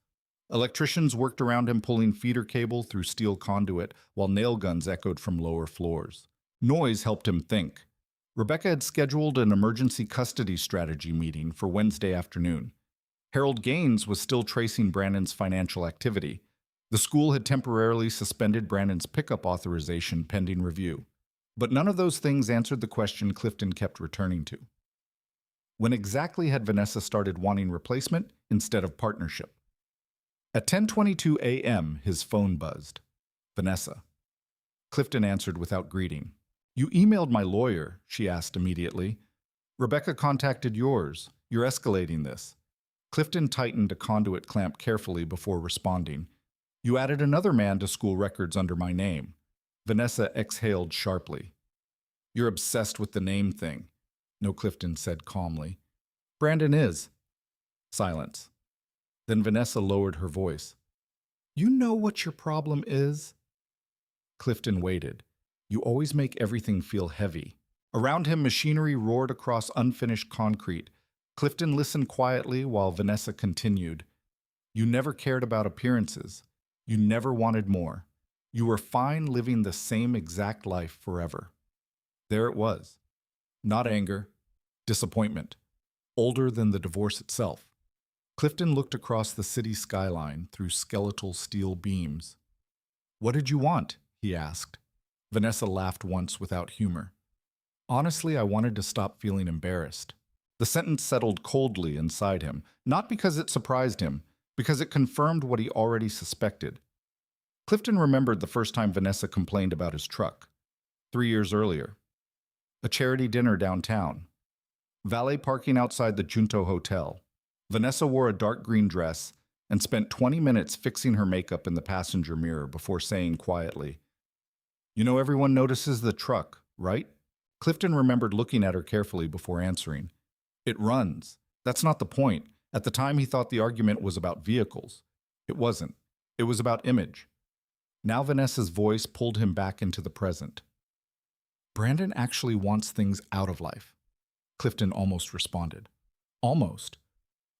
Electricians worked around him pulling feeder cable through steel conduit while nail guns echoed from lower floors. Noise helped him think. Rebecca had scheduled an emergency custody strategy meeting for Wednesday afternoon. Harold Gaines was still tracing Brandon's financial activity. The school had temporarily suspended Brandon's pickup authorization pending review. But none of those things answered the question Clifton kept returning to. When exactly had Vanessa started wanting replacement instead of partnership? At 10:22 a.m., his phone buzzed. Vanessa. Clifton answered without greeting. "You emailed my lawyer," she asked immediately. "Rebecca contacted yours. You're escalating this." Clifton tightened a conduit clamp carefully before responding. "You added another man to school records under my name." Vanessa exhaled sharply. "You're obsessed with the name thing." No, Clifton said calmly. "Brandon is." Silence. Then Vanessa lowered her voice. "You know what your problem is?" Clifton waited. You always make everything feel heavy. Around him, machinery roared across unfinished concrete. Clifton listened quietly while Vanessa continued. You never cared about appearances. You never wanted more. You were fine living the same exact life forever. There it was. Not anger, disappointment. Older than the divorce itself. Clifton looked across the city skyline through skeletal steel beams. What did you want? He asked. Vanessa laughed once without humor. Honestly, I wanted to stop feeling embarrassed. The sentence settled coldly inside him, not because it surprised him, because it confirmed what he already suspected. Clifton remembered the first time Vanessa complained about his truck. 3 years earlier. A charity dinner downtown. Valet parking outside the Junto Hotel. Vanessa wore a dark green dress and spent 20 minutes fixing her makeup in the passenger mirror before saying quietly, You know everyone notices the truck, right? Clifton remembered looking at her carefully before answering. It runs. That's not the point. At the time he thought the argument was about vehicles. It wasn't. It was about image. Now Vanessa's voice pulled him back into the present. Brandon actually wants things out of life. Clifton almost responded. Almost.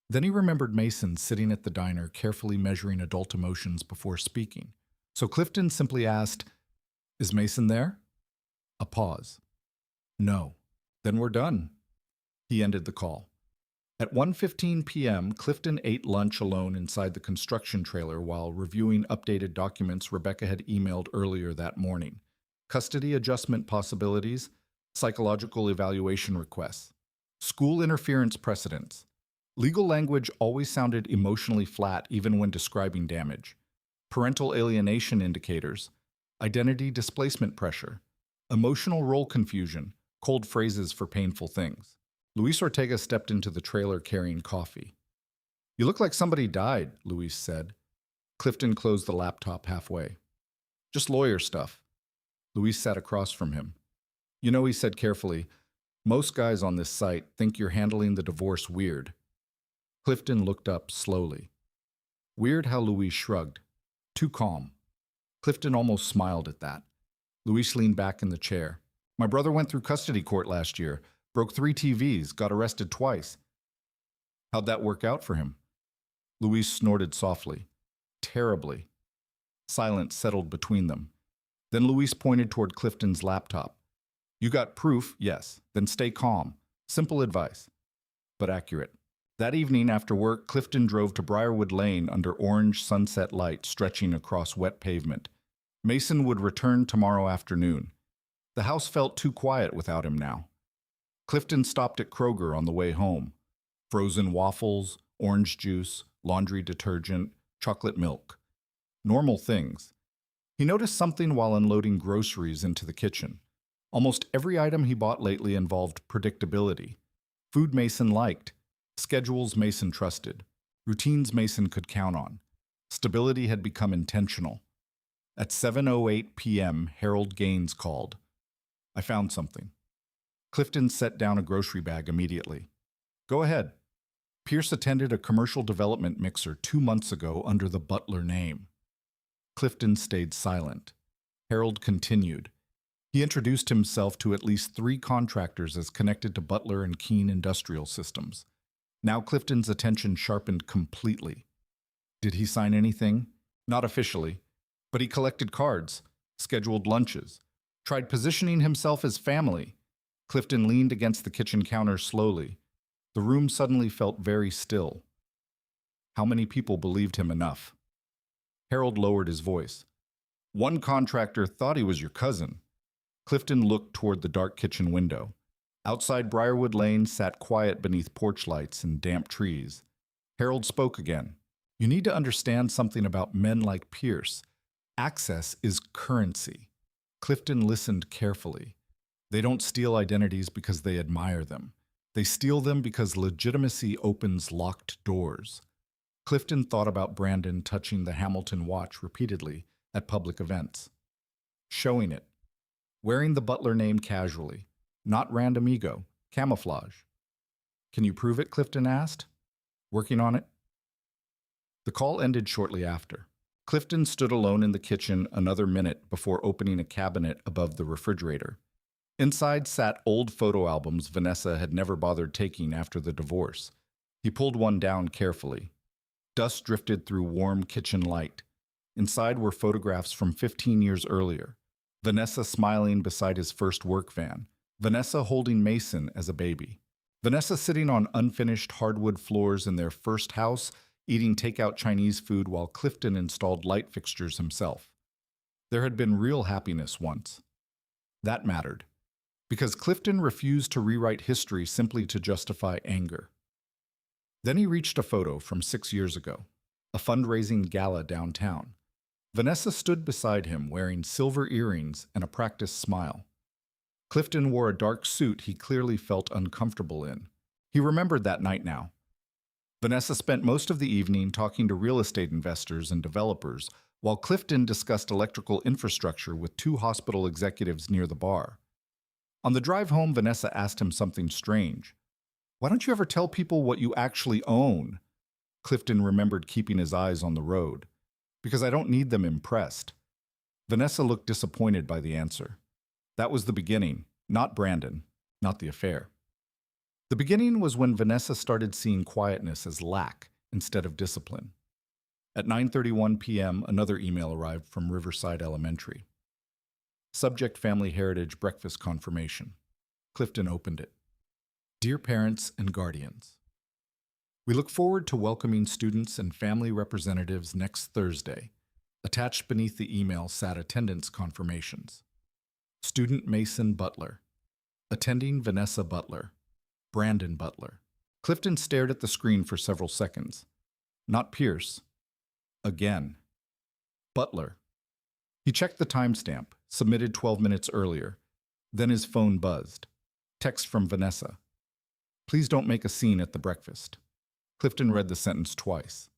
Then he remembered Mason sitting at the diner carefully measuring adult emotions before speaking. So Clifton simply asked, Is Mason there? A pause. No. Then we're done. He ended the call. At 1:15 p.m., Clifton ate lunch alone inside the construction trailer while reviewing updated documents Rebecca had emailed earlier that morning. Custody adjustment possibilities, psychological evaluation requests, school interference precedents. Legal language always sounded emotionally flat even when describing damage. Parental alienation indicators, identity displacement pressure, emotional role confusion, cold phrases for painful things. Luis Ortega stepped into the trailer carrying coffee. You look like somebody died, Luis said. Clifton closed the laptop halfway. Just lawyer stuff. Luis sat across from him. You know, he said carefully, most guys on this site think you're handling the divorce weird. Clifton looked up slowly. Weird how Luis shrugged. Too calm. Clifton almost smiled at that. Luis leaned back in the chair. My brother went through custody court last year, broke 3 TVs, got arrested twice. How'd that work out for him? Luis snorted softly. Terribly. Silence settled between them. Then Luis pointed toward Clifton's laptop. You got proof, yes. Then stay calm. Simple advice. But accurate. That evening after work, Clifton drove to Briarwood Lane under orange sunset light stretching across wet pavement. Mason would return tomorrow afternoon. The house felt too quiet without him now. Clifton stopped at Kroger on the way home. Frozen waffles, orange juice, laundry detergent, chocolate milk. Normal things. He noticed something while unloading groceries into the kitchen. Almost every item he bought lately involved predictability. Food Mason liked. Schedules Mason trusted. Routines Mason could count on. Stability had become intentional. At 7:08 p.m., Harold Gaines called. I found something. Clifton set down a grocery bag immediately. Go ahead. Pierce attended a commercial development mixer 2 months ago under the Butler name. Clifton stayed silent. Harold continued. He introduced himself to at least 3 contractors as connected to Butler and Keene Industrial Systems. Now Clifton's attention sharpened completely. Did he sign anything? Not officially. But he collected cards, scheduled lunches, tried positioning himself as family. Clifton leaned against the kitchen counter slowly. The room suddenly felt very still. How many people believed him enough? Harold lowered his voice. One contractor thought he was your cousin. Clifton looked toward the dark kitchen window. Outside Briarwood Lane sat quiet beneath porch lights and damp trees. Harold spoke again. You need to understand something about men like Pierce. Access is currency. Clifton listened carefully. They don't steal identities because they admire them. They steal them because legitimacy opens locked doors. Clifton thought about Brandon touching the Hamilton watch repeatedly at public events. Showing it. Wearing the Butler name casually. Not random ego. Camouflage. Can you prove it? Clifton asked. Working on it. The call ended shortly after. Clifton stood alone in the kitchen another minute before opening a cabinet above the refrigerator. Inside sat old photo albums Vanessa had never bothered taking after the divorce. He pulled one down carefully. Dust drifted through warm kitchen light. Inside were photographs from 15 years earlier. Vanessa smiling beside his first work van. Vanessa holding Mason as a baby. Vanessa sitting on unfinished hardwood floors in their first house, eating takeout Chinese food while Clifton installed light fixtures himself. There had been real happiness once. That mattered, because Clifton refused to rewrite history simply to justify anger. Then he reached a photo from 6 years ago, a fundraising gala downtown. Vanessa stood beside him wearing silver earrings and a practiced smile. Clifton wore a dark suit he clearly felt uncomfortable in. He remembered that night now. Vanessa spent most of the evening talking to real estate investors and developers, while Clifton discussed electrical infrastructure with 2 hospital executives near the bar. On the drive home, Vanessa asked him something strange. "Why don't you ever tell people what you actually own?" Clifton remembered keeping his eyes on the road. "Because I don't need them impressed." Vanessa looked disappointed by the answer. That was the beginning, not Brandon, not the affair. The beginning was when Vanessa started seeing quietness as lack instead of discipline. At 9:31 p.m., another email arrived from Riverside Elementary. Subject: Family Heritage Breakfast Confirmation. Clifton opened it. Dear parents and guardians, we look forward to welcoming students and family representatives next Thursday. Attached beneath the email sat attendance confirmations. Student Mason Butler. Attending Vanessa Butler. Brandon Butler. Clifton stared at the screen for several seconds. Not Pierce. Again. Butler. He checked the timestamp, submitted 12 minutes earlier. Then his phone buzzed. Text from Vanessa. Please don't make a scene at the breakfast. Clifton read the sentence twice.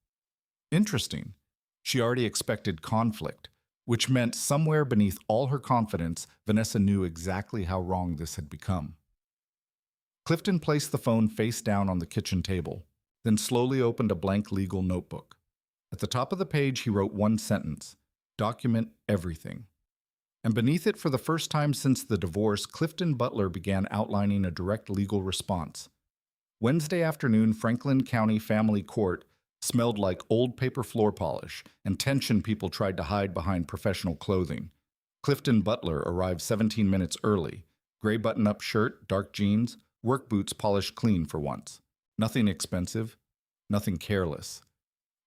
Interesting. She already expected conflict, which meant somewhere beneath all her confidence, Vanessa knew exactly how wrong this had become. Clifton placed the phone face down on the kitchen table, then slowly opened a blank legal notebook. At the top of the page, he wrote one sentence: document everything. And beneath it, for the first time since the divorce, Clifton Butler began outlining a direct legal response. Wednesday afternoon, Franklin County Family Court smelled like old paper floor polish, and tension people tried to hide behind professional clothing. Clifton Butler arrived 17 minutes early. Gray button-up shirt, dark jeans, work boots polished clean for once. Nothing expensive, nothing careless.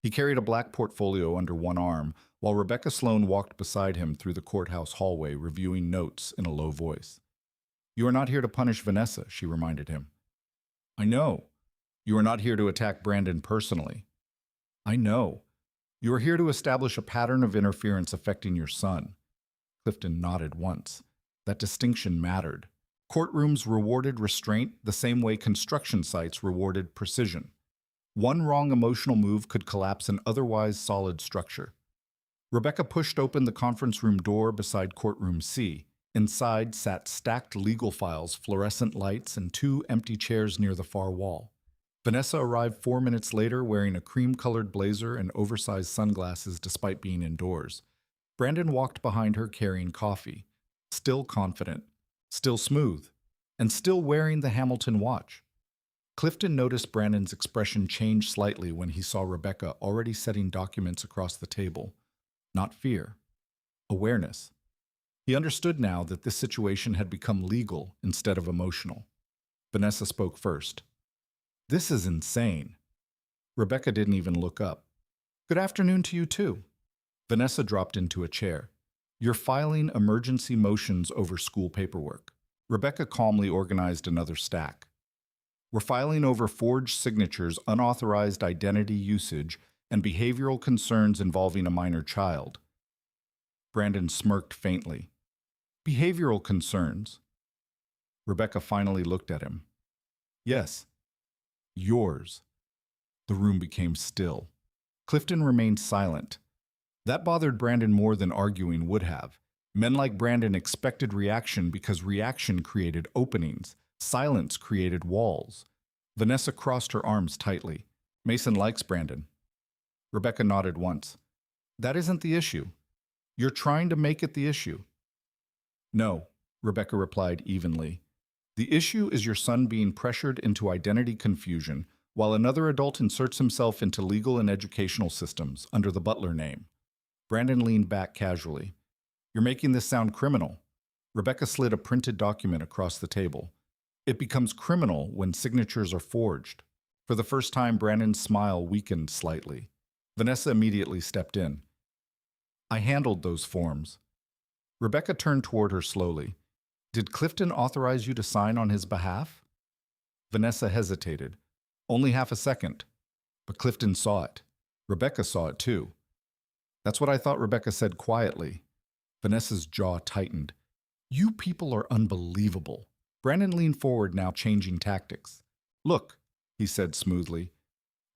He carried a black portfolio under one arm, while Rebecca Sloan walked beside him through the courthouse hallway, reviewing notes in a low voice. You are not here to punish Vanessa, she reminded him. I know. You are not here to attack Brandon personally. I know. You are here to establish a pattern of interference affecting your son. Clifton nodded once. That distinction mattered. Courtrooms rewarded restraint the same way construction sites rewarded precision. One wrong emotional move could collapse an otherwise solid structure. Rebecca pushed open the conference room door beside courtroom C. Inside sat stacked legal files, fluorescent lights, and 2 empty chairs near the far wall. Vanessa arrived 4 minutes later wearing a cream-colored blazer and oversized sunglasses despite being indoors. Brandon walked behind her carrying coffee, still confident, still smooth, and still wearing the Hamilton watch. Clifton noticed Brandon's expression change slightly when he saw Rebecca already setting documents across the table. Not fear, awareness. He understood now that this situation had become legal instead of emotional. Vanessa spoke first. This is insane. Rebecca didn't even look up. Good afternoon to you too. Vanessa dropped into a chair. You're filing emergency motions over school paperwork. Rebecca calmly organized another stack. We're filing over forged signatures, unauthorized identity usage, and behavioral concerns involving a minor child. Brandon smirked faintly. Behavioral concerns. Rebecca finally looked at him. Yes. Yours. The room became still. Clifton remained silent. That bothered Brandon more than arguing would have. Men like Brandon expected reaction because reaction created openings. Silence created walls. Vanessa crossed her arms tightly. Mason likes Brandon. Rebecca nodded once. That isn't the issue. You're trying to make it the issue. No, Rebecca replied evenly. The issue is your son being pressured into identity confusion while another adult inserts himself into legal and educational systems under the Butler name. Brandon leaned back casually. You're making this sound criminal. Rebecca slid a printed document across the table. It becomes criminal when signatures are forged. For the first time, Brandon's smile weakened slightly. Vanessa immediately stepped in. I handled those forms. Rebecca turned toward her slowly. Did Clifton authorize you to sign on his behalf? Vanessa hesitated. Only half a second. But Clifton saw it. Rebecca saw it too. That's what I thought, Rebecca said quietly. Vanessa's jaw tightened. You people are unbelievable. Brandon leaned forward, now changing tactics. Look, he said smoothly.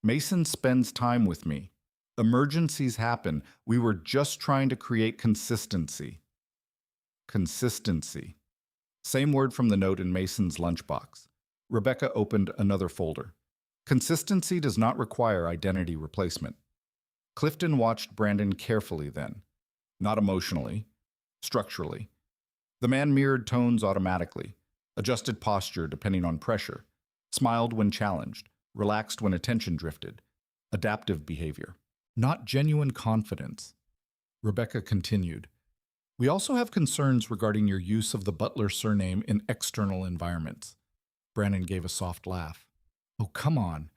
Mason spends time with me. Emergencies happen. We were just trying to create consistency. Consistency. Same word from the note in Mason's lunchbox. Rebecca opened another folder. Consistency does not require identity replacement. Clifton watched Brandon carefully then. Not emotionally, structurally. The man mirrored tones automatically, adjusted posture depending on pressure, smiled when challenged, relaxed when attention drifted. Adaptive behavior. Not genuine confidence. Rebecca continued. We also have concerns regarding your use of the Butler surname in external environments. Brandon gave a soft laugh. Oh, come on.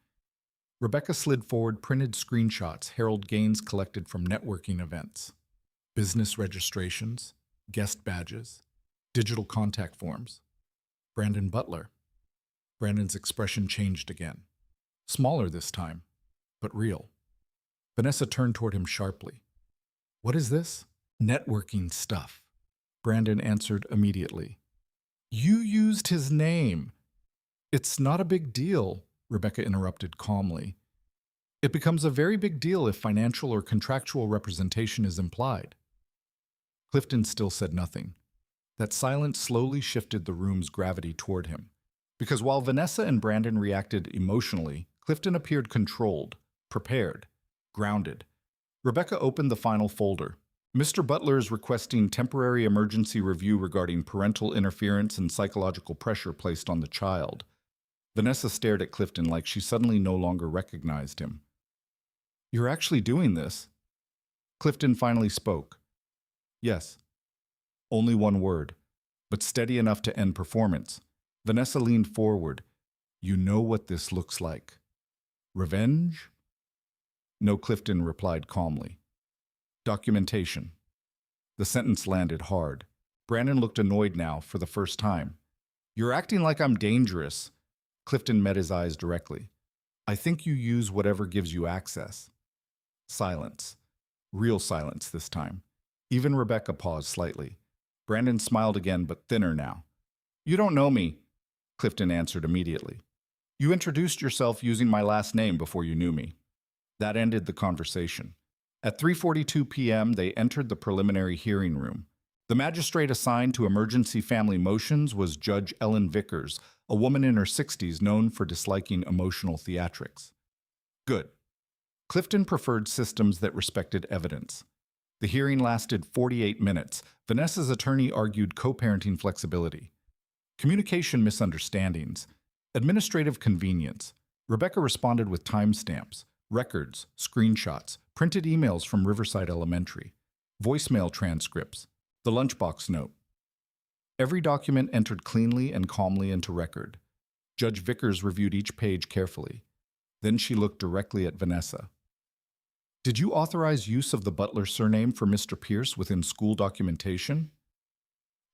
Rebecca slid forward printed screenshots Harold Gaines collected from networking events. Business registrations, guest badges, digital contact forms. Brandon Butler. Brandon's expression changed again. Smaller this time, but real. Vanessa turned toward him sharply. What is this? Networking stuff. Brandon answered immediately. You used his name. It's not a big deal, Rebecca interrupted calmly. It becomes a very big deal if financial or contractual representation is implied. Clifton still said nothing. That silence slowly shifted the room's gravity toward him. Because while Vanessa and Brandon reacted emotionally, Clifton appeared controlled, prepared, grounded. Rebecca opened the final folder. Mr. Butler is requesting temporary emergency review regarding parental interference and psychological pressure placed on the child. Vanessa stared at Clifton like she suddenly no longer recognized him. You're actually doing this? Clifton finally spoke. Yes. Only one word, but steady enough to end performance. Vanessa leaned forward. You know what this looks like. Revenge? No, Clifton replied calmly. Documentation. The sentence landed hard. Brandon looked annoyed now for the first time. You're acting like I'm dangerous. Clifton met his eyes directly. I think you use whatever gives you access. Silence. Real silence this time. Even Rebecca paused slightly. Brandon smiled again, but thinner now. You don't know me, Clifton answered immediately. You introduced yourself using my last name before you knew me. That ended the conversation. At 3:42 p.m., they entered the preliminary hearing room. The magistrate assigned to emergency family motions was Judge Ellen Vickers, a woman in her 60s known for disliking emotional theatrics. Good. Clifton preferred systems that respected evidence. The hearing lasted 48 minutes. Vanessa's attorney argued co-parenting flexibility, communication misunderstandings, administrative convenience. Rebecca responded with timestamps, records, screenshots, printed emails from Riverside Elementary, voicemail transcripts, the lunchbox note. Every document entered cleanly and calmly into record. Judge Vickers reviewed each page carefully. Then she looked directly at Vanessa. Did you authorize use of the Butler surname for Mr. Pierce within school documentation?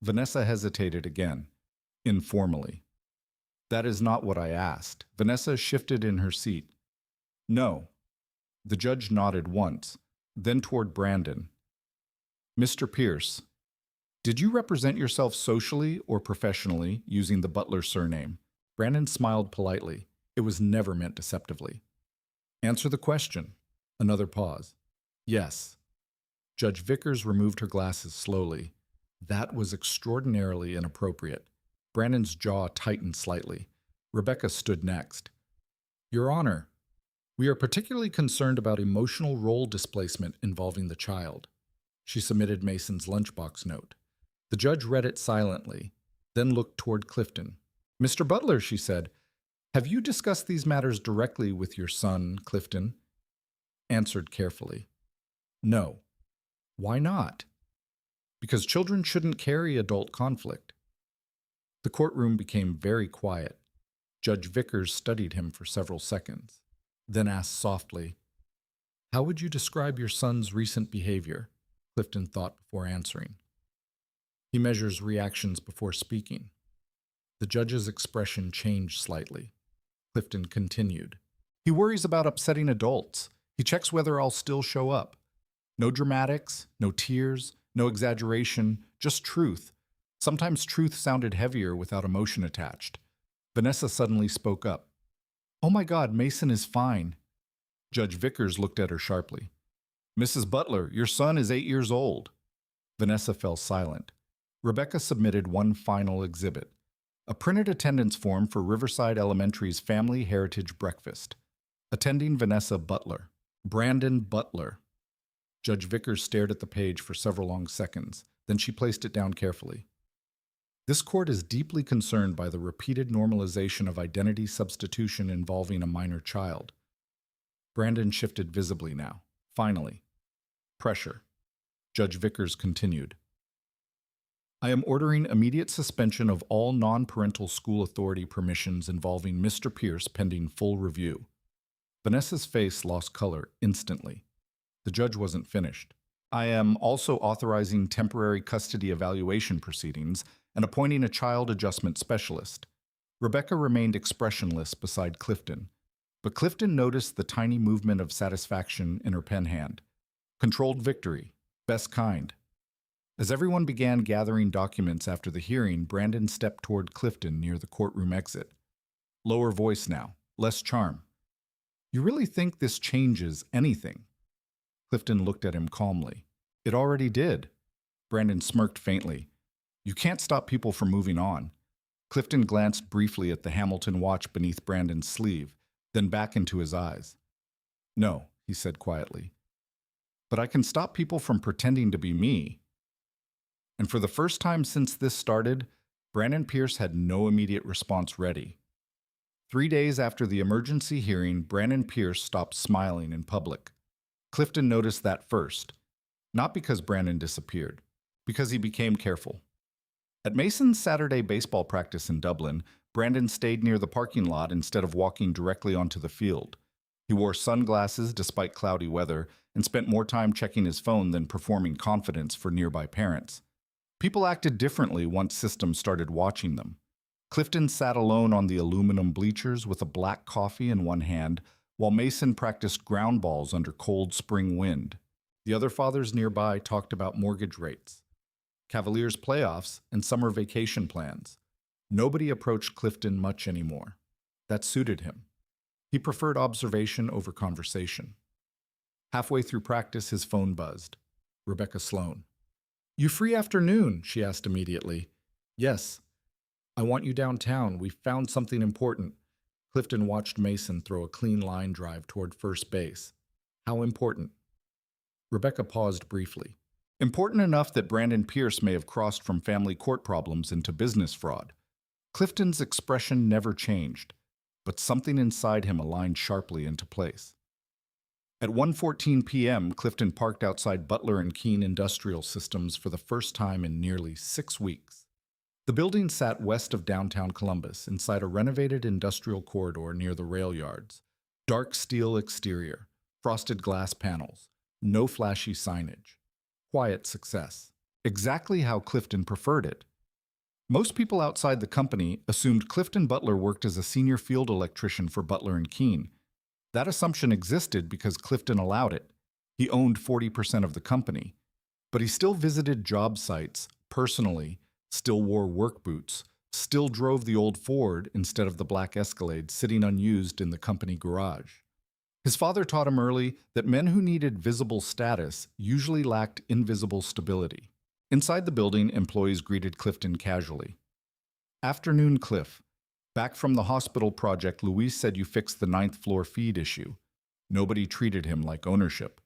Vanessa hesitated again, informally. That is not what I asked. Vanessa shifted in her seat. No. The judge nodded once, then toward Brandon. Mr. Pierce, did you represent yourself socially or professionally using the Butler surname? Brandon smiled politely. It was never meant deceptively. Answer the question. Another pause. Yes. Judge Vickers removed her glasses slowly. That was extraordinarily inappropriate. Brandon's jaw tightened slightly. Rebecca stood next. Your Honor, We are particularly concerned about emotional role displacement involving the child. She submitted Mason's lunchbox note. The judge read it silently, then looked toward Clifton. Mr. Butler, she said, have you discussed these matters directly with your son, Clifton? Answered carefully. No. Why not? Because children shouldn't carry adult conflict. The courtroom became very quiet. Judge Vickers studied him for several seconds, then asked softly, how would you describe your son's recent behavior? Clifton thought before answering. He measures reactions before speaking. The judge's expression changed slightly. Clifton continued. He worries about upsetting adults. He checks whether I'll still show up. No dramatics, no tears, no exaggeration, just truth. Sometimes truth sounded heavier without emotion attached. Vanessa suddenly spoke up. Oh my God, Mason is fine. Judge Vickers looked at her sharply. Mrs. Butler, your son is 8 years old. Vanessa fell silent. Rebecca submitted one final exhibit, a printed attendance form for Riverside Elementary's Family Heritage Breakfast. Attending Vanessa Butler. Brandon Butler. Judge Vickers stared at the page for several long seconds, then she placed it down carefully. This court is deeply concerned by the repeated normalization of identity substitution involving a minor child. Brandon shifted visibly now. Finally. Pressure. Judge Vickers continued. I am ordering immediate suspension of all non-parental school authority permissions involving Mr. Pierce pending full review. Vanessa's face lost color instantly. The judge wasn't finished. I am also authorizing temporary custody evaluation proceedings and appointing a child adjustment specialist. Rebecca remained expressionless beside Clifton, but Clifton noticed the tiny movement of satisfaction in her pen hand. Controlled victory. Best kind. As everyone began gathering documents after the hearing, Brandon stepped toward Clifton near the courtroom exit. Lower voice now. Less charm. You really think this changes anything? Clifton looked at him calmly. It already did. Brandon smirked faintly. You can't stop people from moving on. Clifton glanced briefly at the Hamilton watch beneath Brandon's sleeve, then back into his eyes. No, he said quietly. But I can stop people from pretending to be me. And for the first time since this started, Brandon Pierce had no immediate response ready. 3 days after the emergency hearing, Brandon Pierce stopped smiling in public. Clifton noticed that first, not because Brandon disappeared, because he became careful. At Mason's Saturday baseball practice in Dublin, Brandon stayed near the parking lot instead of walking directly onto the field. He wore sunglasses despite cloudy weather and spent more time checking his phone than performing confidence for nearby parents. People acted differently once systems started watching them. Clifton sat alone on the aluminum bleachers with a black coffee in one hand, while Mason practiced ground balls under cold spring wind. The other fathers nearby talked about mortgage rates, Cavaliers playoffs, and summer vacation plans. Nobody approached Clifton much anymore. That suited him. He preferred observation over conversation. Halfway through practice, his phone buzzed. Rebecca Sloan. You free afternoon? She asked immediately. Yes. I want you downtown. We found something important. Clifton watched Mason throw a clean line drive toward first base. How important? Rebecca paused briefly. Important enough that Brandon Pierce may have crossed from family court problems into business fraud. Clifton's expression never changed, but something inside him aligned sharply into place. At 1:14 p.m., Clifton parked outside Butler and Keene Industrial Systems for the first time in nearly 6 weeks. The building sat west of downtown Columbus, inside a renovated industrial corridor near the rail yards. Dark steel exterior, frosted glass panels, no flashy signage. Quiet success. Exactly how Clifton preferred it. Most people outside the company assumed Clifton Butler worked as a senior field electrician for Butler and Keene. That assumption existed because Clifton allowed it. He owned 40% of the company. But he still visited job sites, personally, still wore work boots, still drove the old Ford instead of the black Escalade sitting unused in the company garage. His father taught him early that men who needed visible status usually lacked invisible stability. Inside the building, employees greeted Clifton casually. Afternoon, Cliff. Back from the hospital project, Louise said you fixed the 9th floor feed issue. Nobody treated him like ownership.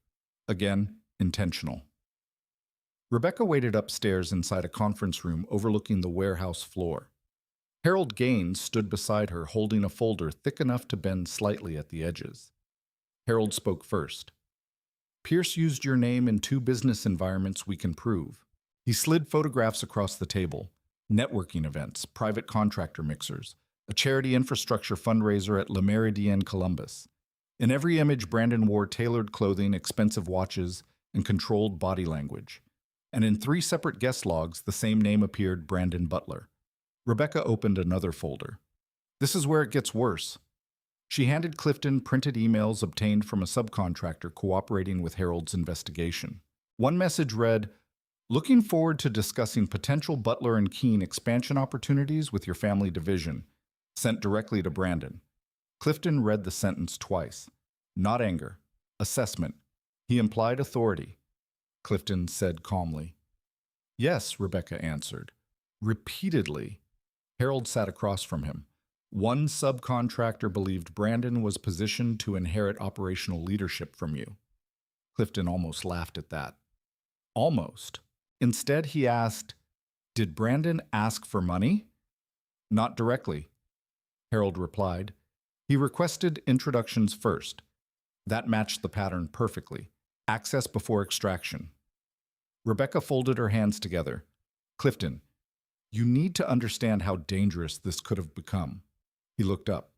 Again, intentional. Rebecca waited upstairs inside a conference room overlooking the warehouse floor. Harold Gaines stood beside her holding a folder thick enough to bend slightly at the edges. Harold spoke first. Pierce used your name in 2 business environments we can prove. He slid photographs across the table. Networking events, private contractor mixers, a charity infrastructure fundraiser at Le Méridien Columbus. In every image, Brandon wore tailored clothing, expensive watches, and controlled body language. And in 3 separate guest logs, the same name appeared, Brandon Butler. Rebecca opened another folder. This is where it gets worse. She handed Clifton printed emails obtained from a subcontractor cooperating with Harold's investigation. One message read, "Looking forward to discussing potential Butler and Keene expansion opportunities with your family division," sent directly to Brandon. Clifton read the sentence twice. Not anger. Assessment. He implied authority. Clifton said calmly. Yes, Rebecca answered. Repeatedly. Harold sat across from him. One subcontractor believed Brandon was positioned to inherit operational leadership from you. Clifton almost laughed at that. Almost. Instead, he asked, "Did Brandon ask for money?" Not directly, Harold replied. He requested introductions first. That matched the pattern perfectly. Access before extraction. Rebecca folded her hands together. Clifton, you need to understand how dangerous this could have become. He looked up.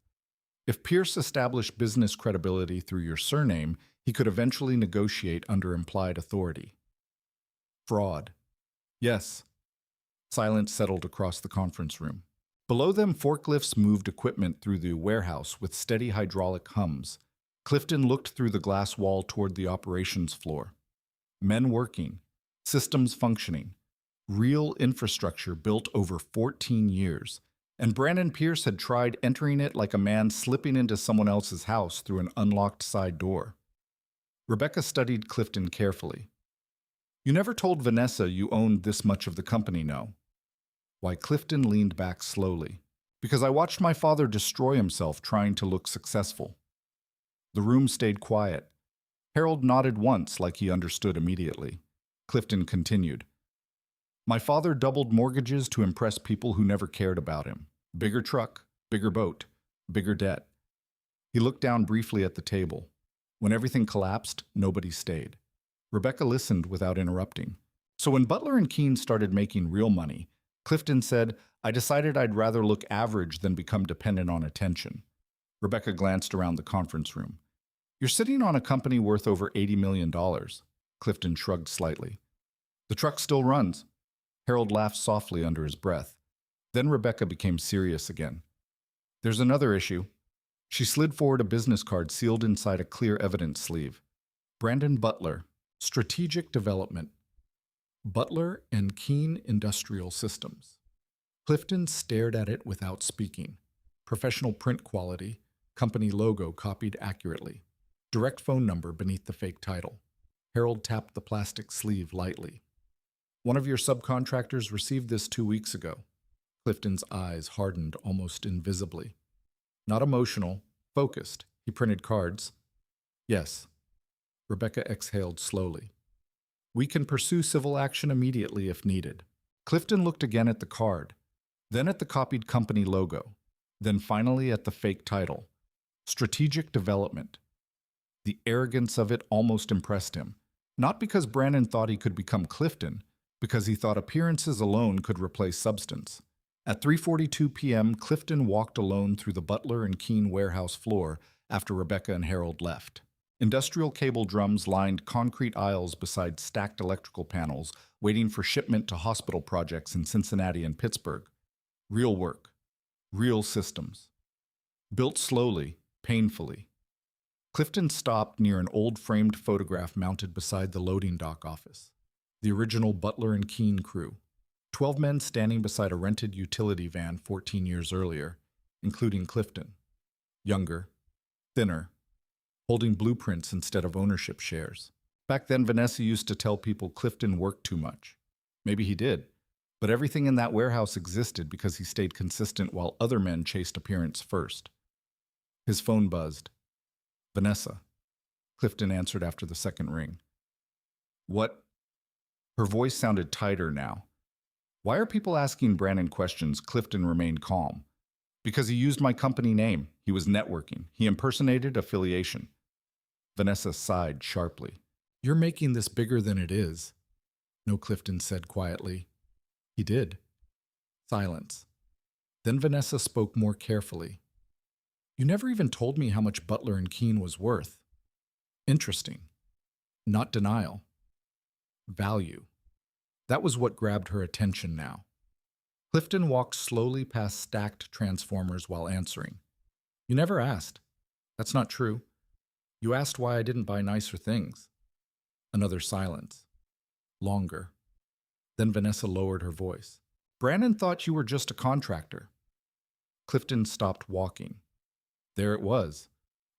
If Pierce established business credibility through your surname, he could eventually negotiate under implied authority. Fraud. Yes. Silence settled across the conference room. Below them, forklifts moved equipment through the warehouse with steady hydraulic hums. Clifton looked through the glass wall toward the operations floor. Men working, systems functioning, real infrastructure built over 14 years. And Brandon Pierce had tried entering it like a man slipping into someone else's house through an unlocked side door. Rebecca studied Clifton carefully. You never told Vanessa you owned this much of the company, no? Why, Clifton leaned back slowly. Because I watched my father destroy himself trying to look successful. The room stayed quiet. Harold nodded once like he understood immediately. Clifton continued. My father doubled mortgages to impress people who never cared about him. Bigger truck, bigger boat, bigger debt. He looked down briefly at the table. When everything collapsed, nobody stayed. Rebecca listened without interrupting. So when Butler and Keene started making real money, Clifton said, I decided I'd rather look average than become dependent on attention. Rebecca glanced around the conference room. You're sitting on a company worth over $80 million. Clifton shrugged slightly. The truck still runs. Harold laughed softly under his breath. Then Rebecca became serious again. There's another issue. She slid forward a business card sealed inside a clear evidence sleeve. Brandon Butler, Strategic Development. Butler and Keene Industrial Systems. Clifton stared at it without speaking. Professional print quality, company logo copied accurately. Direct phone number beneath the fake title. Harold tapped the plastic sleeve lightly. One of your subcontractors received this 2 weeks ago. Clifton's eyes hardened almost invisibly. Not emotional, focused. He printed cards. Yes. Rebecca exhaled slowly. We can pursue civil action immediately if needed. Clifton looked again at the card, then at the copied company logo, then finally at the fake title. Strategic Development. The arrogance of it almost impressed him. Not because Brandon thought he could become Clifton, because he thought appearances alone could replace substance. At 3:42 p.m., Clifton walked alone through the Butler and Keene warehouse floor after Rebecca and Harold left. Industrial cable drums lined concrete aisles beside stacked electrical panels, waiting for shipment to hospital projects in Cincinnati and Pittsburgh. Real work. Real systems. Built slowly, painfully. Clifton stopped near an old framed photograph mounted beside the loading dock office. The original Butler and Keene crew. 12 men standing beside a rented utility van 14 years earlier, including Clifton. Younger, thinner, holding blueprints instead of ownership shares. Back then, Vanessa used to tell people Clifton worked too much. Maybe he did, but everything in that warehouse existed because he stayed consistent while other men chased appearance first. His phone buzzed. Vanessa. Clifton answered after the second ring. What? Her voice sounded tighter now. Why are people asking Brandon questions? Clifton remained calm. Because he used my company name. He was networking. He impersonated affiliation. Vanessa sighed sharply. You're making this bigger than it is. No, Clifton said quietly. He did. Silence. Then Vanessa spoke more carefully. You never even told me how much Butler and Keene was worth. Interesting. Not denial. Value. That was what grabbed her attention now. Clifton walked slowly past stacked transformers while answering. You never asked. That's not true. You asked why I didn't buy nicer things. Another silence. Longer. Then Vanessa lowered her voice. Brandon thought you were just a contractor. Clifton stopped walking. There it was.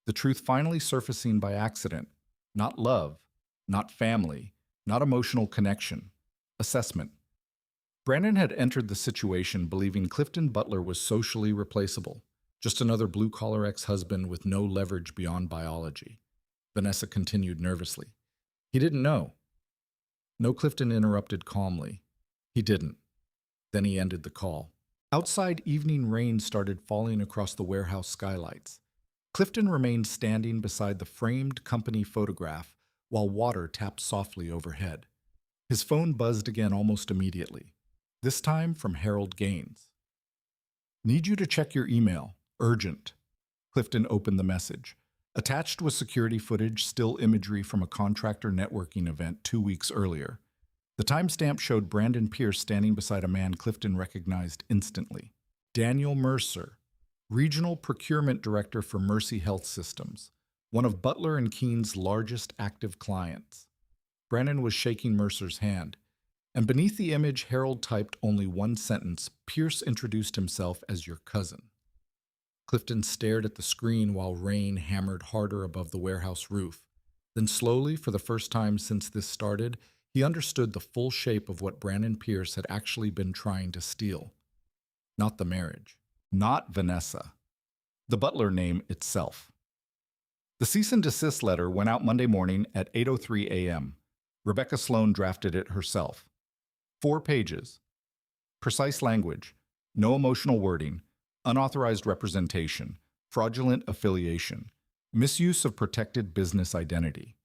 The truth finally surfacing by accident. Not love. Not family. Not emotional connection. Assessment. Brandon had entered the situation believing Clifton Butler was socially replaceable. Just another blue-collar ex-husband with no leverage beyond biology. Vanessa continued nervously. He didn't know. No, Clifton interrupted calmly. He didn't. Then he ended the call. Outside, evening rain started falling across the warehouse skylights. Clifton remained standing beside the framed company photograph while water tapped softly overhead. His phone buzzed again almost immediately, this time from Harold Gaines. Need you to check your email. Urgent. Clifton opened the message. Attached was security footage, still imagery from a contractor networking event 2 weeks earlier. The timestamp showed Brandon Pierce standing beside a man Clifton recognized instantly. Daniel Mercer, Regional Procurement Director for Mercy Health Systems, one of Butler and Keene's largest active clients. Brandon was shaking Mercer's hand, and beneath the image, Harold typed only one sentence. Pierce introduced himself as your cousin. Clifton stared at the screen while rain hammered harder above the warehouse roof. Then slowly, for the first time since this started, he understood the full shape of what Brandon Pierce had actually been trying to steal. Not the marriage. Not Vanessa. The Butler name itself. The cease and desist letter went out Monday morning at 8:03 a.m. Rebecca Sloan drafted it herself. 4 pages. Precise language. No emotional wording. Unauthorized representation. Fraudulent affiliation. Misuse of protected business identity.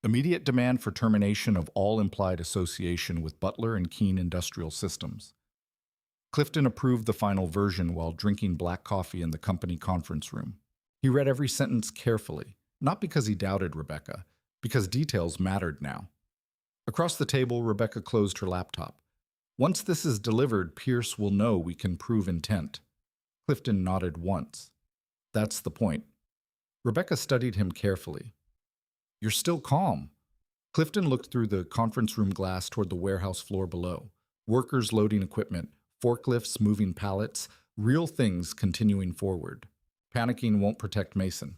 Immediate demand for termination of all implied association with Butler and Keene Industrial Systems. Clifton approved the final version while drinking black coffee in the company conference room. He read every sentence carefully, not because he doubted Rebecca, because details mattered now. Across the table, Rebecca closed her laptop. Once this is delivered, Pierce will know we can prove intent. Clifton nodded once. That's the point. Rebecca studied him carefully. You're still calm. Clifton looked through the conference room glass toward the warehouse floor below. Workers loading equipment, forklifts moving pallets, real things continuing forward. Panicking won't protect Mason.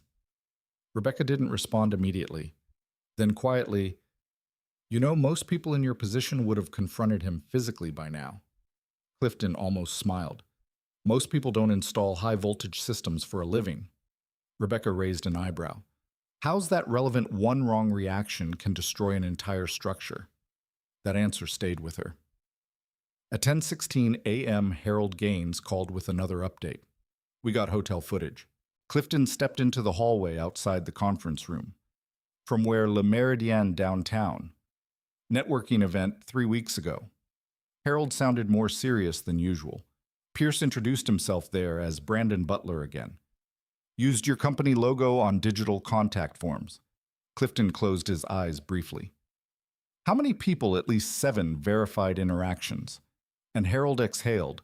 Rebecca didn't respond immediately. Then quietly, you know, most people in your position would have confronted him physically by now. Clifton almost smiled. Most people don't install high-voltage systems for a living. Rebecca raised an eyebrow. How's that relevant one wrong reaction can destroy an entire structure? That answer stayed with her. At 10:16 a.m., Harold Gaines called with another update. We got hotel footage. Clifton stepped into the hallway outside the conference room. From where Le Méridien downtown. Networking event 3 weeks ago. Harold sounded more serious than usual. Pierce introduced himself there as Brandon Butler again. Used your company logo on digital contact forms. Clifton closed his eyes briefly. How many people? At least 7 verified interactions. And Harold exhaled.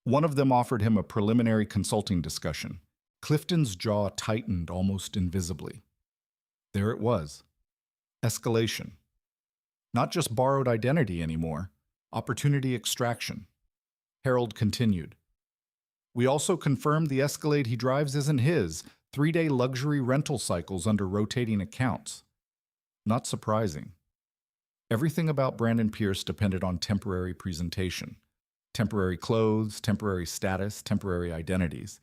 One of them offered him a preliminary consulting discussion. Clifton's jaw tightened almost invisibly. There it was. Escalation. Not just borrowed identity anymore. Opportunity extraction. Harold continued. We also confirmed the Escalade he drives isn't his. 3-day luxury rental cycles under rotating accounts. Not surprising. Everything about Brandon Pierce depended on temporary presentation. Temporary clothes, temporary status, temporary identities.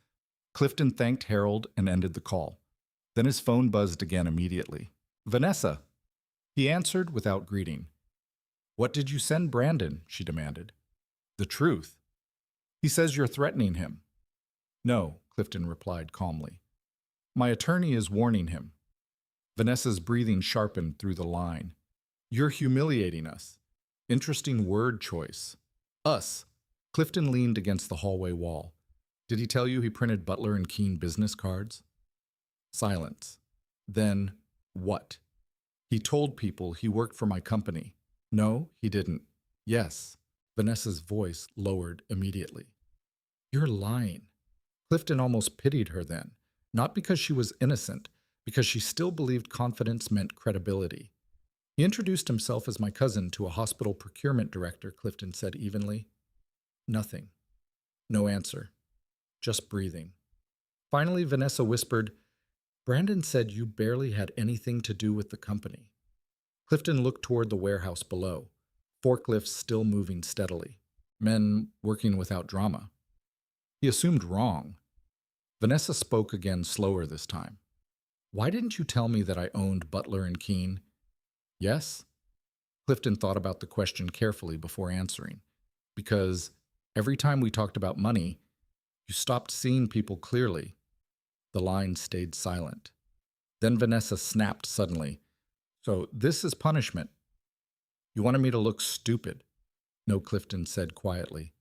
Clifton thanked Harold and ended the call. Then his phone buzzed again immediately. Vanessa! He answered without greeting. What did you send Brandon? She demanded. The truth. He says you're threatening him. No, Clifton replied calmly. My attorney is warning him. Vanessa's breathing sharpened through the line. You're humiliating us. Interesting word choice. Us. Clifton leaned against the hallway wall. Did he tell you he printed Butler and Keene business cards? Silence. Then, what? He told people he worked for my company. No, he didn't. Yes. Vanessa's voice lowered immediately. You're lying. Clifton almost pitied her then, not because she was innocent, because she still believed confidence meant credibility. He introduced himself as my cousin to a hospital procurement director, Clifton said evenly. Nothing. No answer. Just breathing. Finally, Vanessa whispered, Brandon said you barely had anything to do with the company. Clifton looked toward the warehouse below, forklifts still moving steadily, men working without drama. He assumed wrong. Vanessa spoke again slower this time. Why didn't you tell me that I owned Butler and Keene? Yes? Clifton thought about the question carefully before answering. Because every time we talked about money, you stopped seeing people clearly. The line stayed silent. Then Vanessa snapped suddenly. So this is punishment. You wanted me to look stupid. No, Clifton said quietly.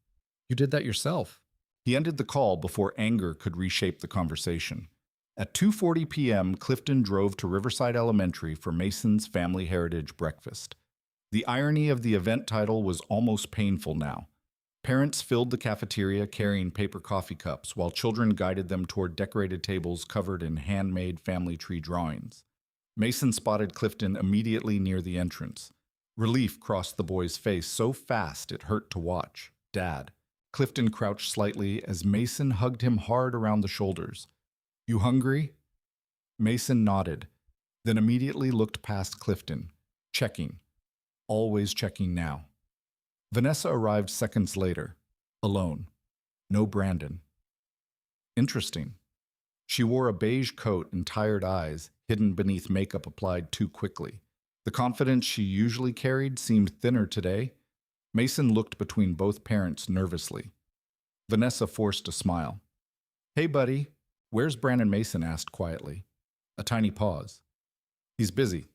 You did that yourself. He ended the call before anger could reshape the conversation. At 2:40 p.m., Clifton drove to Riverside Elementary for Mason's Family Heritage Breakfast. The irony of the event title was almost painful now. Parents filled the cafeteria carrying paper coffee cups, while children guided them toward decorated tables covered in handmade family tree drawings. Mason spotted Clifton immediately near the entrance. Relief crossed the boy's face so fast it hurt to watch. Dad. Clifton crouched slightly as Mason hugged him hard around the shoulders. You hungry? Mason nodded, then immediately looked past Clifton, checking. Always checking now. Vanessa arrived seconds later, alone. No Brandon. Interesting. She wore a beige coat and tired eyes, hidden beneath makeup applied too quickly. The confidence she usually carried seemed thinner today. Mason looked between both parents nervously. Vanessa forced a smile. Hey, buddy. Where's Brandon? Mason asked quietly. A tiny pause. He's busy.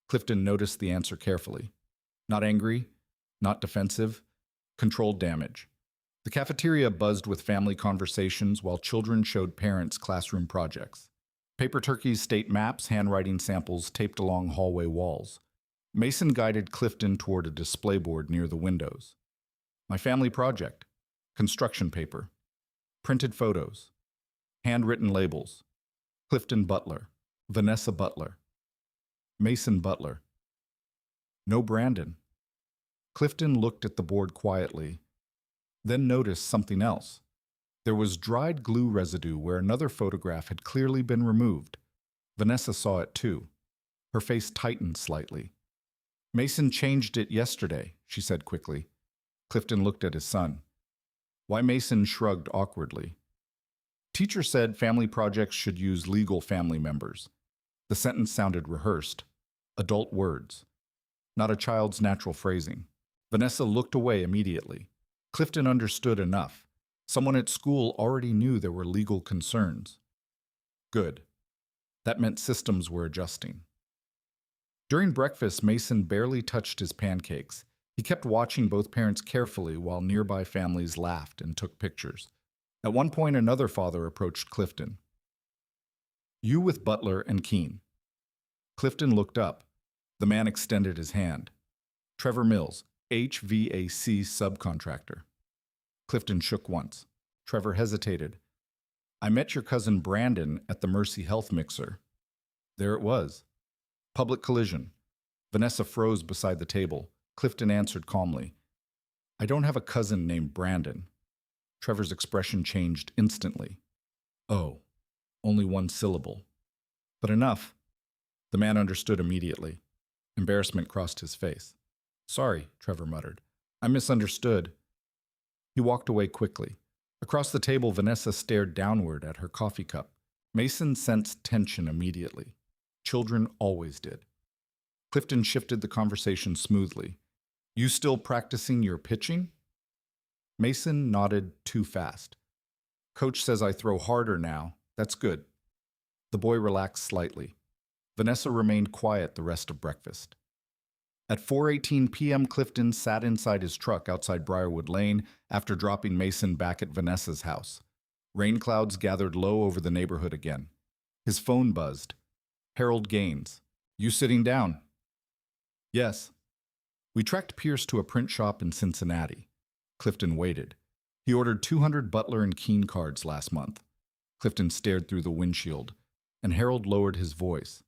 Clifton noticed the answer carefully. Not angry, not defensive, controlled damage. The cafeteria buzzed with family conversations while children showed parents classroom projects. Paper turkeys, state maps, handwriting samples taped along hallway walls. Mason guided Clifton toward a display board near the windows. My family project. Construction paper. Printed photos. Handwritten labels. Clifton Butler. Vanessa Butler. Mason Butler. No Brandon. Clifton looked at the board quietly, then noticed something else. There was dried glue residue where another photograph had clearly been removed. Vanessa saw it too. Her face tightened slightly. Mason changed it yesterday, she said quickly. Clifton looked at his son. Why? Mason shrugged awkwardly. Teacher said family projects should use legal family members. The sentence sounded rehearsed. Adult words. Not a child's natural phrasing. Vanessa looked away immediately. Clifton understood enough. Someone at school already knew there were legal concerns. Good. That meant systems were adjusting. During breakfast, Mason barely touched his pancakes. He kept watching both parents carefully while nearby families laughed and took pictures. At one point, another father approached Clifton. You with Butler and Keene. Clifton looked up. The man extended his hand. Trevor Mills, HVAC subcontractor. Clifton shook once. Trevor hesitated. I met your cousin Brandon at the Mercy Health mixer. There it was. Public collision. Vanessa froze beside the table. Clifton answered calmly. I don't have a cousin named Brandon. Trevor's expression changed instantly. Oh, only one syllable. But enough. The man understood immediately. Embarrassment crossed his face. Sorry, Trevor muttered. I misunderstood. He walked away quickly. Across the table, Vanessa stared downward at her coffee cup. Mason sensed tension immediately. Children always did. Clifton shifted the conversation smoothly. You still practicing your pitching? Mason nodded too fast. Coach says I throw harder now. That's good. The boy relaxed slightly. Vanessa remained quiet the rest of breakfast. At 4:18 p.m., Clifton sat inside his truck outside Briarwood Lane after dropping Mason back at Vanessa's house. Rain clouds gathered low over the neighborhood again. His phone buzzed. Harold Gaines. You sitting down? Yes. We tracked Pierce to a print shop in Cincinnati. Clifton waited. He ordered 200 Butler and Keene cards last month. Clifton stared through the windshield, and Harold lowered his voice.